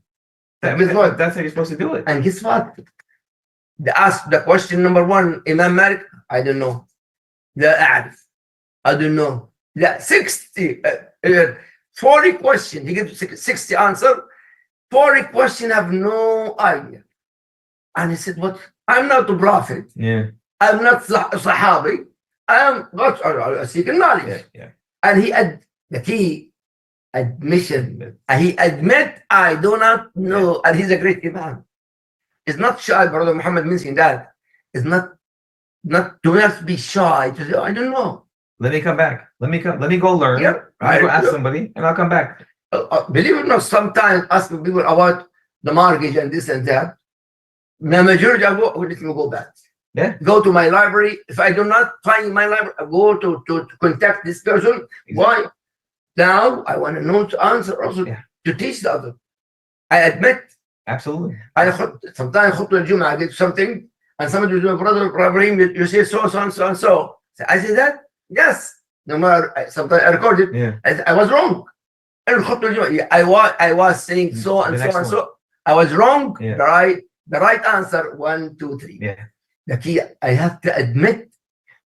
Speaker 1: And guess what?
Speaker 2: That's how you're supposed to do it.
Speaker 1: And guess what? They ask the question number 1, Imam Malik, I don't know. لا أعرف. I don't know. لا 40 questions. He gives 60 answer. 40 questions have no idea. And he said, what? I'm not a prophet.
Speaker 2: Yeah.
Speaker 1: I'm not a Sahabi. I am not seeking knowledge.
Speaker 2: Yeah.
Speaker 1: And he the key admission. And he admit I do not know. And he's a great imam. It's not shy, Brother Muhammad mentioned that. It's not do not be shy to say, I don't know.
Speaker 2: Let me come back. Let me go learn.
Speaker 1: Yeah,
Speaker 2: Let me go ask somebody, and I'll come back.
Speaker 1: Believe it or not, sometimes asking people about the mortgage and this and that, the majority I go, let me go back.
Speaker 2: Yeah.
Speaker 1: Go to my library. If I do not find my library, I go to contact this person.
Speaker 2: Exactly.
Speaker 1: Why? Now I want to know to answer also to teach the other. I admit.
Speaker 2: Absolutely.
Speaker 1: Sometimes I did something, and somebody was doing, Brother Ibrahim, you say so and so and so. I say that? Yes. No matter, sometimes I recorded.
Speaker 2: Yeah.
Speaker 1: I was wrong. I was saying so and so and so. I was wrong.
Speaker 2: Yeah.
Speaker 1: The right answer, 1, 2, 3.
Speaker 2: Yeah.
Speaker 1: The key, I have to admit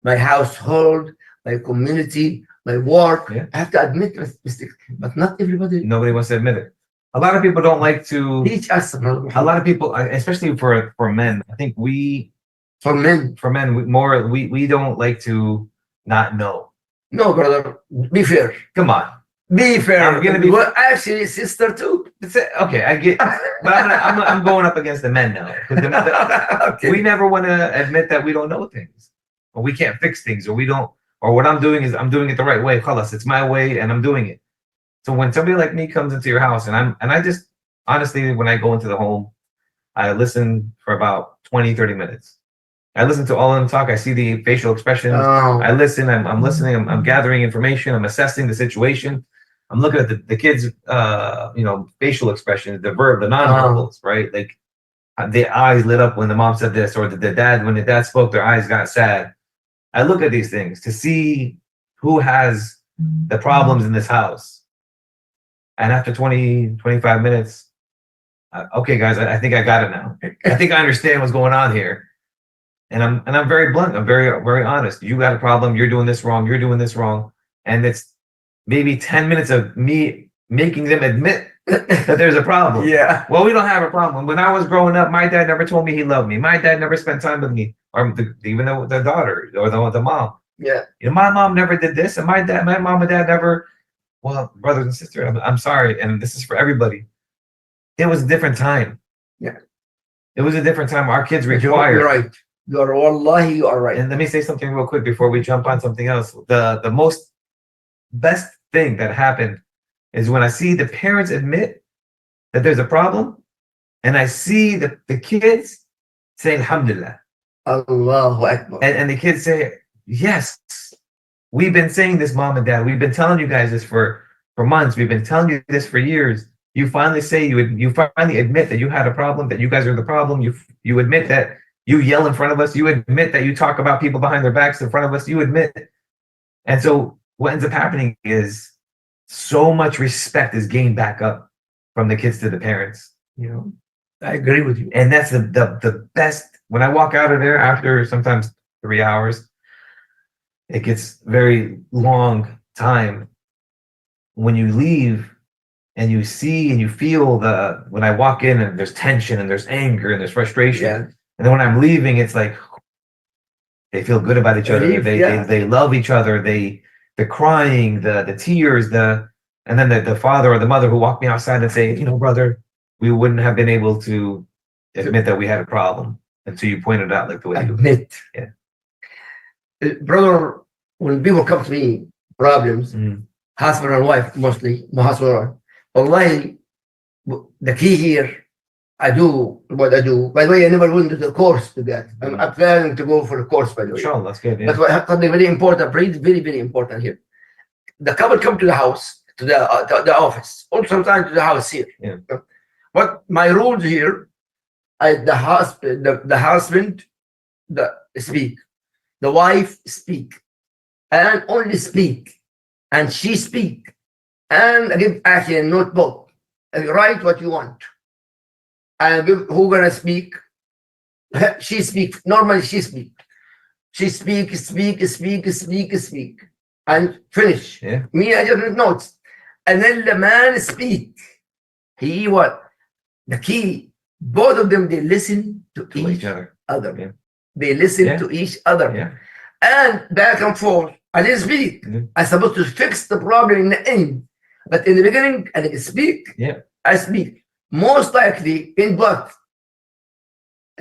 Speaker 1: my household, my community, my work.
Speaker 2: Yeah.
Speaker 1: I have to admit mistakes, but not everybody.
Speaker 2: Nobody wants to admit it. A lot of people don't like to.
Speaker 1: Teach us, brother.
Speaker 2: A lot of people, especially for men, I think
Speaker 1: for men,
Speaker 2: we don't like to not know.
Speaker 1: No, brother. Be fair.
Speaker 2: Come on.
Speaker 1: Be fair.
Speaker 2: I'm gonna be
Speaker 1: well, actually, sister too.
Speaker 2: Okay, I get, but I'm going up against the men now.
Speaker 1: Okay.
Speaker 2: We never want to admit that we don't know things, or we can't fix things, or we don't, or what I'm doing is I'm doing it the right way. Khalas, it's my way, and I'm doing it. So when somebody like me comes into your house, and I just honestly, when I go into the home, I listen for about 20, 30 minutes. I listen to all of them talk. I see the facial expressions.
Speaker 1: Oh.
Speaker 2: I listen. I'm listening. I'm gathering information. I'm assessing the situation. I'm looking at the kids' facial expressions, the nonverbals, right? Like the eyes lit up when the mom said this, or when the dad spoke, their eyes got sad. I look at these things to see who has the problems in this house. And after 20, 25 minutes, okay, guys, I think I got it now. I think I understand what's going on here. And I'm very blunt. I'm very, very honest. You got a problem. You're doing this wrong. You're doing this wrong. And it's maybe 10 minutes of me making them admit that there's a problem.
Speaker 1: Yeah.
Speaker 2: Well, we don't have a problem. When I was growing up, my dad never told me he loved me. My dad never spent time with me, or even the daughter or the mom.
Speaker 1: Yeah.
Speaker 2: You know, my mom never did this, and my mom and dad never. Well, brothers and sisters, I'm sorry, and this is for everybody. It was a different time.
Speaker 1: Yeah.
Speaker 2: It was a different time. Our kids
Speaker 1: You're
Speaker 2: require.
Speaker 1: right. You're wallahi, you are right.
Speaker 2: And let me say something real quick before we jump on something else. The most best thing that happened is when I see the parents admit that there's a problem, and I see the kids say Alhamdulillah.
Speaker 1: Allahu Akbar.
Speaker 2: And the kids say, yes, we've been saying this, mom and dad. We've been telling you guys this for months. We've been telling you this for years. You finally say you finally admit that you had a problem, that you guys are the problem. You admit that you yell in front of us. You admit that you talk about people behind their backs in front of us. You admit. And so what ends up happening is so much respect is gained back up from the kids to the parents. You know,
Speaker 1: I agree with you.
Speaker 2: and that's the best. When I walk out of there after sometimes 3 hours, it gets very long time. When you leave and you see and you feel when I walk in and there's tension and there's anger and there's frustration,
Speaker 1: Yeah.
Speaker 2: and then when I'm leaving, it's like they feel good about each other.
Speaker 1: Relief, yeah.
Speaker 2: They love each other. The crying, the tears, and then the father or the mother who walk me outside and say, you know, brother, we wouldn't have been able to admit that we had a problem until you pointed out like the way you
Speaker 1: Admit.
Speaker 2: Yeah.
Speaker 1: Brother, when people come to me, problems,
Speaker 2: Mm.
Speaker 1: husband and wife mostly, my husband and wife, wallahi, the key here, I do what I do. By the way, I never went to the course to that. I'm planning to go for the course, by the way.
Speaker 2: Inshallah, that's good. Yeah.
Speaker 1: But something very important, very, very important here. The couple come to the house, to the office, or sometimes to the house here.
Speaker 2: Yeah.
Speaker 1: But my rules here, the husband, speak, the wife speak, and only speak, and she speak, and I give actually a notebook, and write what you want, and give who gonna speak. She speak. Normally she speak. She speak, and finish.
Speaker 2: Yeah.
Speaker 1: Me, I just notes, and then the man speak. He what? The key. Both of them they listen to each other.
Speaker 2: Yeah.
Speaker 1: They listen to each other.
Speaker 2: Yeah.
Speaker 1: And back and forth. I didn't speak.
Speaker 2: Mhm.
Speaker 1: I'm supposed to fix the problem in the end. But in the beginning, I didn't speak.
Speaker 2: Yeah.
Speaker 1: I speak. Most likely, in what?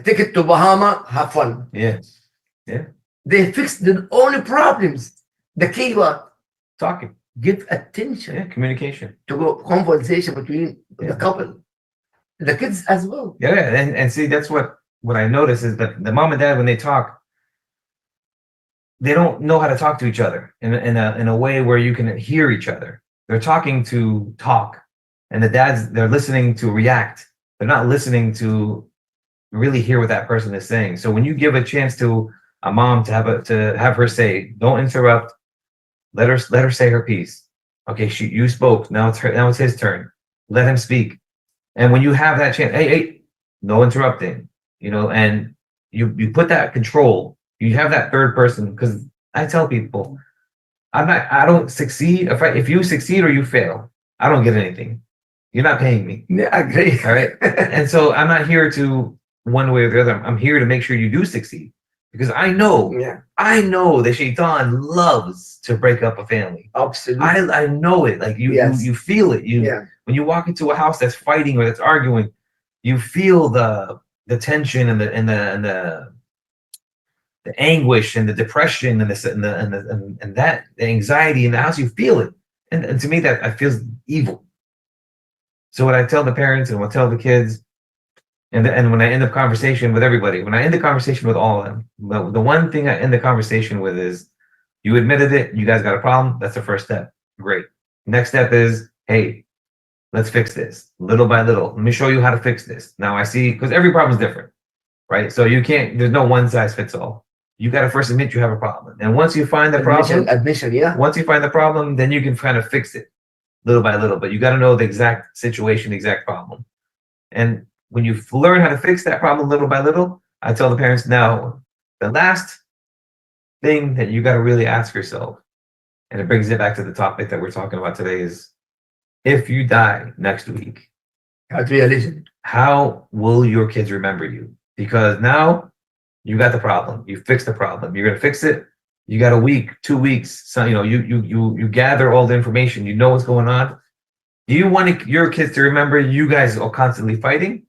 Speaker 1: Take it to Bahama, have fun.
Speaker 2: Yeah. Yeah.
Speaker 1: They fixed the only problems. The key what?
Speaker 2: Talking.
Speaker 1: Give attention
Speaker 2: Yeah. Communication.
Speaker 1: to go conversation between
Speaker 2: Yeah.
Speaker 1: the couple. The kids as well.
Speaker 2: Yeah. And see, that's what I notice is that the mom and dad, when they talk, they don't know how to talk to each other in a way where you can hear each other. They're talking to talk, and they're listening to react. They're not listening to really hear what that person is saying. So when you give a chance to a mom to have her say, don't interrupt, let her say her piece. Okay, you spoke. Now it's his turn. Let him speak. And when you have that chance, hey, no interrupting. You know, and you put that control. You have that third person, because I tell people, I don't succeed. If you succeed or you fail, I don't get anything. You're not paying me.
Speaker 1: Yeah, I agree.
Speaker 2: All right. And so I'm not here to one way or the other. I'm here to make sure you do succeed, because I know that Shaitan loves to break up a family.
Speaker 1: Absolutely.
Speaker 2: I know it. Like you feel it. When you walk into a house that's fighting or that's arguing, you feel the tension and the anguish and the depression and the anxiety in the house. You feel it, and to me that feels evil. So what I tell the parents and what I tell the kids, and when I end the conversation with everybody, when I end the conversation with all of them, the one thing I end the conversation with is, you admitted it, you guys got a problem. That's the first step. Great. Next step is, hey, let's fix this little by little. Let me show you how to fix this. Now I see, because every problem is different, right? So there's no one size fits all. You got to first admit you have a problem. And once you find the problem, once you find the problem, then you can kind of fix it little by little. But you got to know the exact situation, the exact problem. And when you learn how to fix that problem little by little, I tell the parents, now, the last thing that you got to really ask yourself, and it brings it back to the topic that we're talking about today, is, if you die next week, how will your kids remember you? Because now you got the problem. You fixed the problem. You're going to fix it. You got a week, 2 weeks. So you gather all the information. You know what's going on. Do you want your kids to remember you guys are constantly fighting,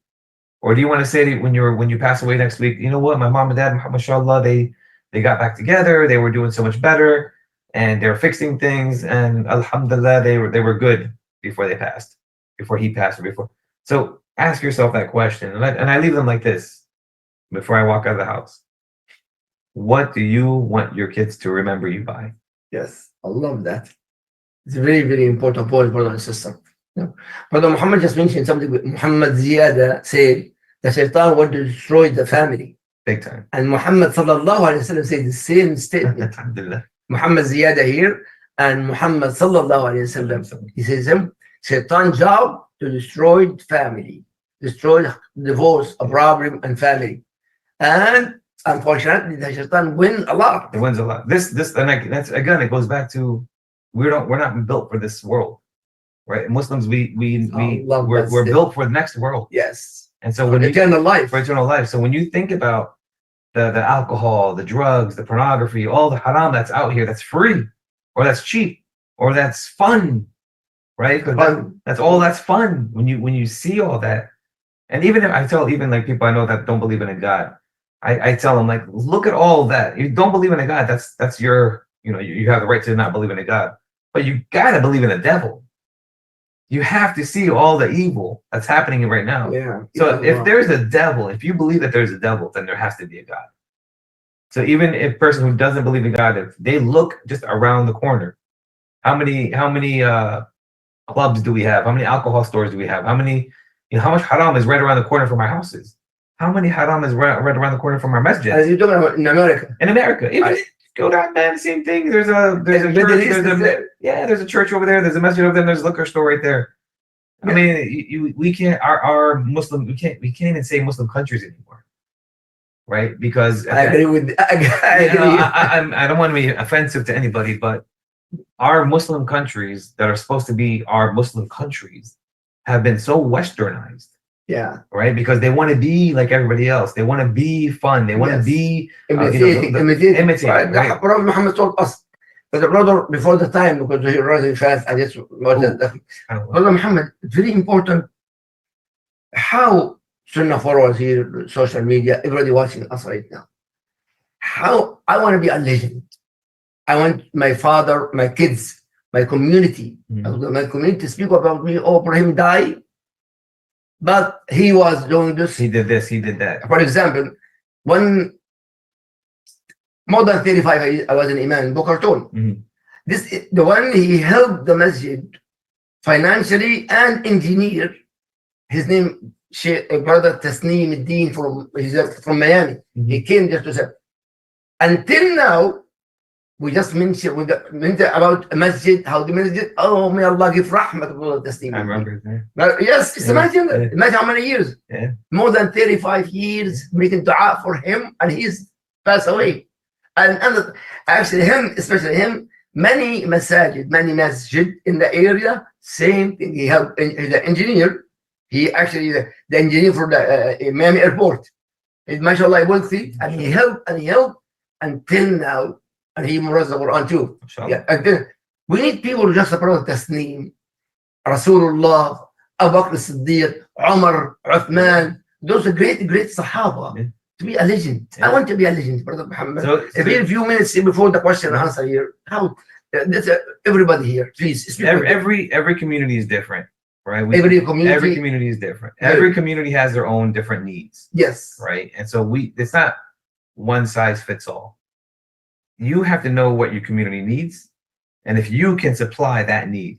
Speaker 2: or do you want to say that when you pass away next week, you know what, my mom and dad, mashallah, they got back together. They were doing so much better, and they were fixing things, and alhamdulillah, they were good before he passed, or before. So ask yourself that question, and I leave them like this before I walk out of the house. What do you want your kids to remember you by?
Speaker 1: Yes, I love that. It's a very, very important point, brother and sister. Brother Muhammad just mentioned something. Muhammad Ziyada said the shaitan want to destroy the family.
Speaker 2: Big time.
Speaker 1: And Muhammad sallallahu alaihi wasallam said the same statement.
Speaker 2: Alhamdulillah.
Speaker 1: Muhammad Ziyada here and Muhammad sallallahu alaihi wasallam. He says shaitan job to destroy family, destroy divorce, a problem and family. And unfortunately, the shaitan wins a lot.
Speaker 2: It wins a lot. That's again, it goes back to we're not built for this world. Right, Muslims, we're built for the next world.
Speaker 1: Yes,
Speaker 2: and so
Speaker 1: for eternal life.
Speaker 2: So when you think about the alcohol, the drugs, the pornography, all the haram that's out here, that's free, or that's cheap, or that's fun, right? That's fun when you see all that. And even if I tell like people I know that don't believe in a God, I tell them, like, look at all that. You don't believe in a God, that's your, you have the right to not believe in a God, but you gotta believe in a devil. You have to see all the evil that's happening right now.
Speaker 1: Yeah.
Speaker 2: So if there's a devil, if you believe that there's a devil, then there has to be a God. So even if a person who doesn't believe in God, if they look just around the corner, how many clubs do we have? How many alcohol stores do we have? How much haram is right around the corner from our houses? How many haram is right around the corner from our masjid?
Speaker 1: As you're talking about in America.
Speaker 2: In America, even go down, man. Same thing. There's a church. There's a church over there. There's a masjid over there. And there's a liquor store right there. I mean, we can't. Our Muslim. We can't even say Muslim countries anymore, right? Because
Speaker 1: I agree with.
Speaker 2: I don't want to be offensive to anybody, but our Muslim countries that are supposed to be our Muslim countries have been so westernized.
Speaker 1: Yeah.
Speaker 2: Right? Because they want to be like everybody else. They want to be fun. They want to be imitating.
Speaker 1: Right? Right? Prophet Muhammad told us, but the brother before the time, because he running fast, I just Brother Muhammad, it's very important how Sunnah-followers here, social media, everybody watching us right now. How I want to be a legend. I want my father, my kids, my community, my community to speak about me. Oh, Ibrahim died. But he was doing this.
Speaker 2: He did this. He did that.
Speaker 1: For example, more than 35 years, I was an imam in Bokarton. The one he helped the masjid financially and engineer. His name, brother Tasneem Eddin from Miami. He came just to say. Until now, we just mentioned about a masjid, how the masjid, oh, may Allah give rahmat to Brother Tasneem.
Speaker 2: I remember that.
Speaker 1: Yes, imagine how many years.
Speaker 2: Yeah.
Speaker 1: More than 35 years making dua for him, and he's passed away. And actually especially him, many masjid in the area, same thing. He helped the engineer. He actually the engineer for the Miami airport. He's mashallah wealthy, and he helped until now. And he memorized the Quran too. Yeah. We need people who just about Tasneem, Rasulullah, Abu Bakr Siddiq, Umar, Uthman. Those are great Sahaba. To be a legend. I want to be a legend, Brother Muhammad. So a few minutes before the question and answer here. How everybody here, please.
Speaker 2: Every community is different, right?
Speaker 1: Every
Speaker 2: community is different. Every community has their own different needs.
Speaker 1: Yes.
Speaker 2: Right. And so it's not one size fits all. You have to know what your community needs, and if you can supply that need.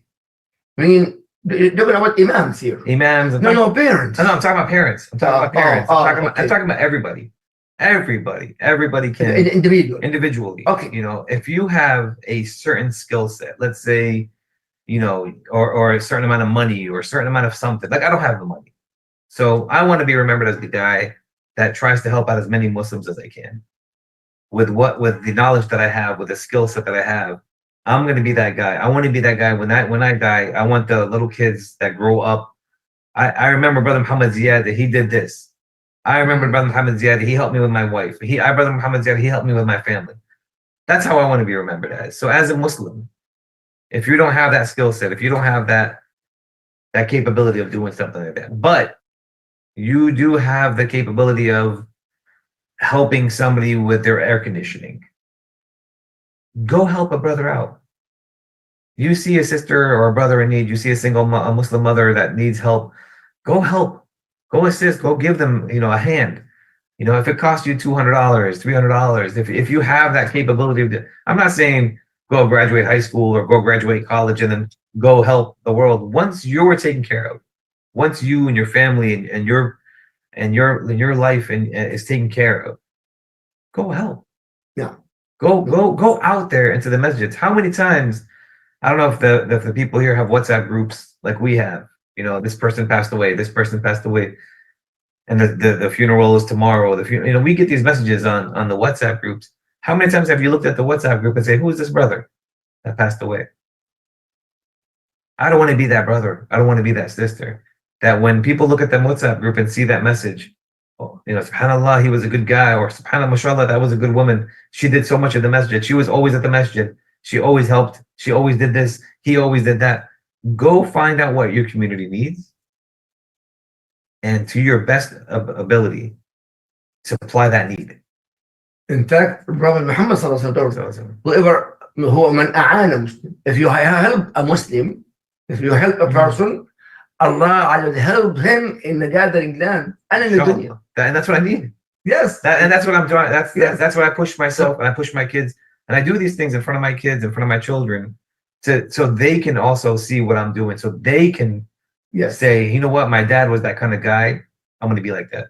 Speaker 1: I mean, you're talking about imams here.
Speaker 2: Imams.
Speaker 1: No, parents.
Speaker 2: No, I'm talking about parents. I'm talking about everybody. Everybody can. Individually.
Speaker 1: Okay.
Speaker 2: If you have a certain skill set, let's say, or a certain amount of money or a certain amount of something. Like, I don't have the money, so I want to be remembered as the guy that tries to help out as many Muslims as I can. With the knowledge that I have, with the skill set that I have, I'm going to be that guy. I want to be that guy when I die. I want the little kids that grow up. I remember Brother Muhammad Ziyad, that he did this. I remember Brother Muhammad Ziyad, he helped me with my wife. Brother Muhammad Ziyad, he helped me with my family. That's how I want to be remembered as. So as a Muslim, if you don't have that skill set, if you don't have that capability of doing something like that, but you do have the capability of helping somebody with their air conditioning, go help a brother out. You see a sister or a brother in need, you see a a Muslim mother that needs help, go help, go assist, go give them, a hand. If it costs you $200, $300, if you have that capability I'm not saying go graduate high school or go graduate college and then go help the world. Once you're taken care of, once you and your family and your life is taken care of, go help.
Speaker 1: Yeah.
Speaker 2: Go out there into the masjids. How many times? I don't know if the people here have WhatsApp groups like we have. This person passed away. This person passed away, and the funeral is tomorrow. We get these messages on the WhatsApp groups. How many times have you looked at the WhatsApp group and say, "Who is this brother that passed away?" I don't want to be that brother. I don't want to be that sister. That when people look at the WhatsApp group and see that message, subhanallah, he was a good guy, or subhanallah, mashallah, that was a good woman. She did so much of the masjid. She was always at the masjid. She always helped. She always did this. He always did that. Go find out what your community needs, and to your best ability, supply that need.
Speaker 1: In fact, Prophet Muhammad whoever هو من أعان Muslim. If you help a Muslim, if you help a person, Allah will help him in the gathering land and in the dunya.
Speaker 2: And that's what I need.
Speaker 1: Yes.
Speaker 2: And that's what I'm doing. That's what I push myself and I push my kids. And I do these things in front of my kids, in front of my children, so they can also see what I'm doing. So they can say, you know what, my dad was that kind of guy. I'm going to be like that.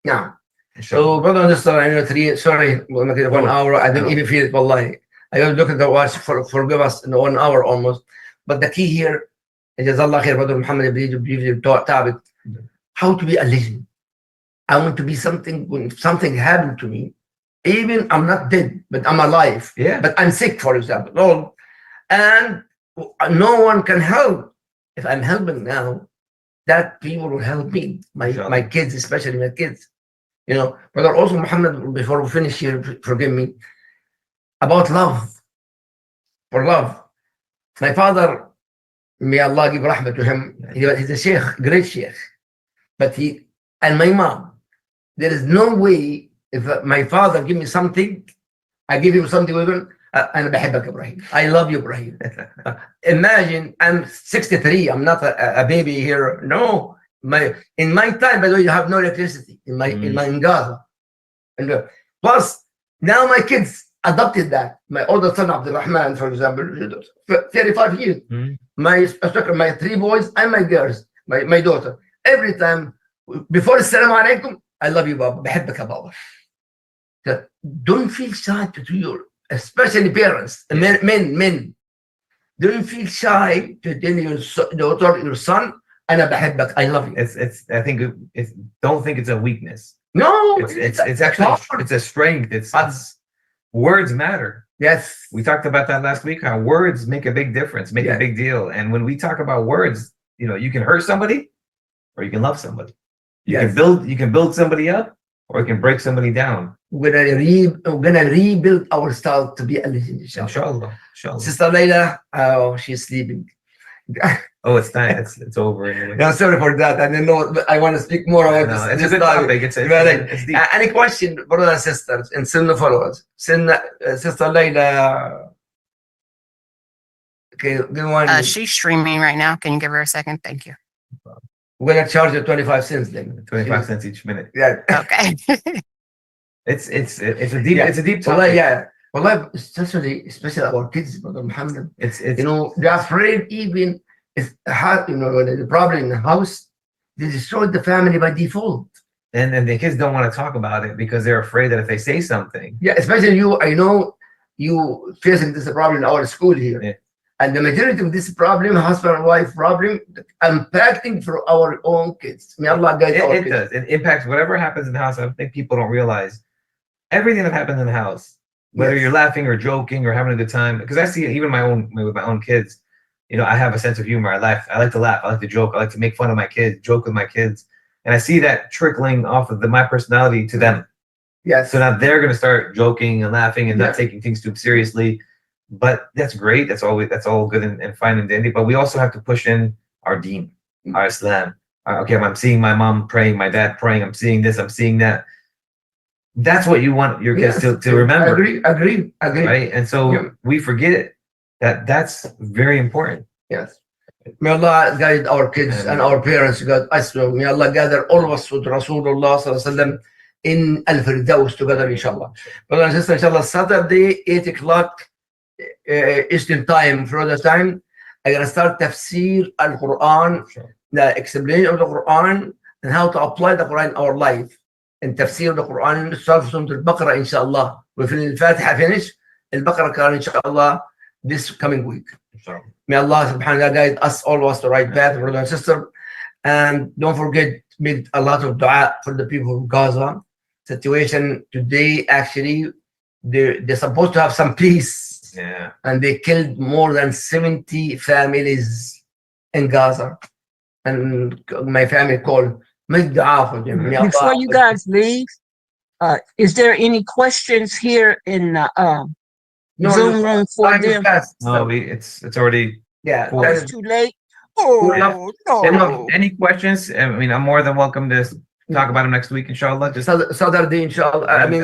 Speaker 1: Yeah. So, brother and sister, I know sorry, we'll make it 1 hour. I didn't even feel it, wallahi. I was looking at the watch, forgive us, in 1 hour almost. But the key here, Jazallah khair, Brother Muhammad, briefly topic, how to be a legend. I want to be something, when something happened to me, even I'm not dead, but I'm alive.
Speaker 2: Yeah.
Speaker 1: But I'm sick, for example. And no one can help. If I'm helping now, that people will help me. My kids, especially my kids. Brother, also Muhammad, before we finish here, forgive me, about love. For love. My father, may Allah give rahmah to him, he's a sheikh, great sheikh. But and my mom, there is no way, if my father give me something, I give him something with him, أنا بحبك Ibrahim. I love you, Ibrahim. Imagine, I'm 63, I'm not a baby here. No. In my time, by the way, you have no electricity in Gaza. And plus, now my kids adopted that. My older son, Abdul Rahman, for example, 35 years. My 3 boys and my girls, my daughter. Every time, before Assalamu alaikum, I love you, Baba. بحبك يا Baba. So don't feel shy to your, especially parents, men. Don't feel shy to tell your daughter, your son, أنا بحبك, I love you.
Speaker 2: I think don't think it's a weakness.
Speaker 1: No,
Speaker 2: it's actually it's a strength. It's words matter.
Speaker 1: Yes.
Speaker 2: We talked about that last week, how words make a big difference, make a big deal. And when we talk about words, you can hurt somebody or you can love somebody. You can build somebody up or you can break somebody down.
Speaker 1: We're gonna rebuild ourselves to be a legend,
Speaker 2: inshallah.
Speaker 1: Sister Layla, she's sleeping.
Speaker 2: Oh, it's time. It's over anyway.
Speaker 1: No, sorry for that. I didn't know. I want to speak more about this.
Speaker 2: It's a good topic. It's deep.
Speaker 1: Any question, brothers and sisters, and Sunnahfollowers? Sister Layla. Okay, good one.
Speaker 3: She's streaming right now. Can you give her a second? Thank you.
Speaker 1: We're gonna charge her 25 cents then.
Speaker 2: 25 cents each minute.
Speaker 1: Yeah.
Speaker 3: Okay.
Speaker 2: It's a deep topic.
Speaker 1: Well, especially our kids, Brother Muhammad. It's they're afraid even if the problem in the house, they destroyed the family by default.
Speaker 2: And the kids don't want to talk about it because they're afraid that if they say something.
Speaker 1: Yeah, especially you. I know you facing this problem in our school here. Yeah. And the majority of this problem, husband and wife problem, impacting for our own kids. May Allah guide our kids.
Speaker 2: It does. It impacts whatever happens in the house. I think people don't realize everything that happens in the house. Whether you're laughing or joking or having a good time, because I see it even with my own kids. I have a sense of humor. I like to laugh. I like to joke. I like to make fun of my kids, joke with my kids, and I see that trickling off of my personality to them.
Speaker 1: Yes.
Speaker 2: So now they're going to start joking and laughing and
Speaker 1: Yeah.
Speaker 2: not taking things too seriously. But that's great. That's all good and fine and dandy. But we also have to push in our deen, our Islam. Okay, I'm seeing my mom praying, my dad praying. I'm seeing this. I'm seeing that. That's what you want your kids
Speaker 1: Yes.
Speaker 2: to remember,
Speaker 1: Agree.
Speaker 2: right? And so
Speaker 1: Yeah.
Speaker 2: we forget that that's very important.
Speaker 1: Yes. May Allah guide our kids and our parents, God us. May Allah gather all of us with Rasulullah sallallahu alaihi wasallam in Al-Firdaus together, inshallah. Brother and sister, inshallah, Saturday, 8 o'clock Eastern time, further time, I'm going to start tafsir al-Quran, the explanation of the Quran, and how to apply the Quran in our life. And tafsir the Quran, start from the Baqarah, inshallah. We finish al-Fatiha, finish al-Baqarah, Quran, inshallah, this coming week. May Allah subhanahu wa ta'ala guide us, all of us, to the right path, brother and sister. And don't forget, make a lot of dua for the people of Gaza. Situation today, actually, they're supposed to have some peace.
Speaker 2: Yeah.
Speaker 1: And they killed more than 70 families in Gaza. And my family called, make dua for them. May
Speaker 4: Before
Speaker 1: Allah-
Speaker 4: you guys leave, is there any questions here in the Zoom room for
Speaker 1: time is
Speaker 4: them?
Speaker 1: fast.
Speaker 2: No, it's already.
Speaker 1: Yeah,
Speaker 2: Cool.
Speaker 1: that
Speaker 4: It's
Speaker 1: is-
Speaker 4: too late. Oh no!
Speaker 2: Any questions? I mean, I'm more than welcome to talk about them next week, inshallah. Just
Speaker 1: Saturday, inshallah. I mean,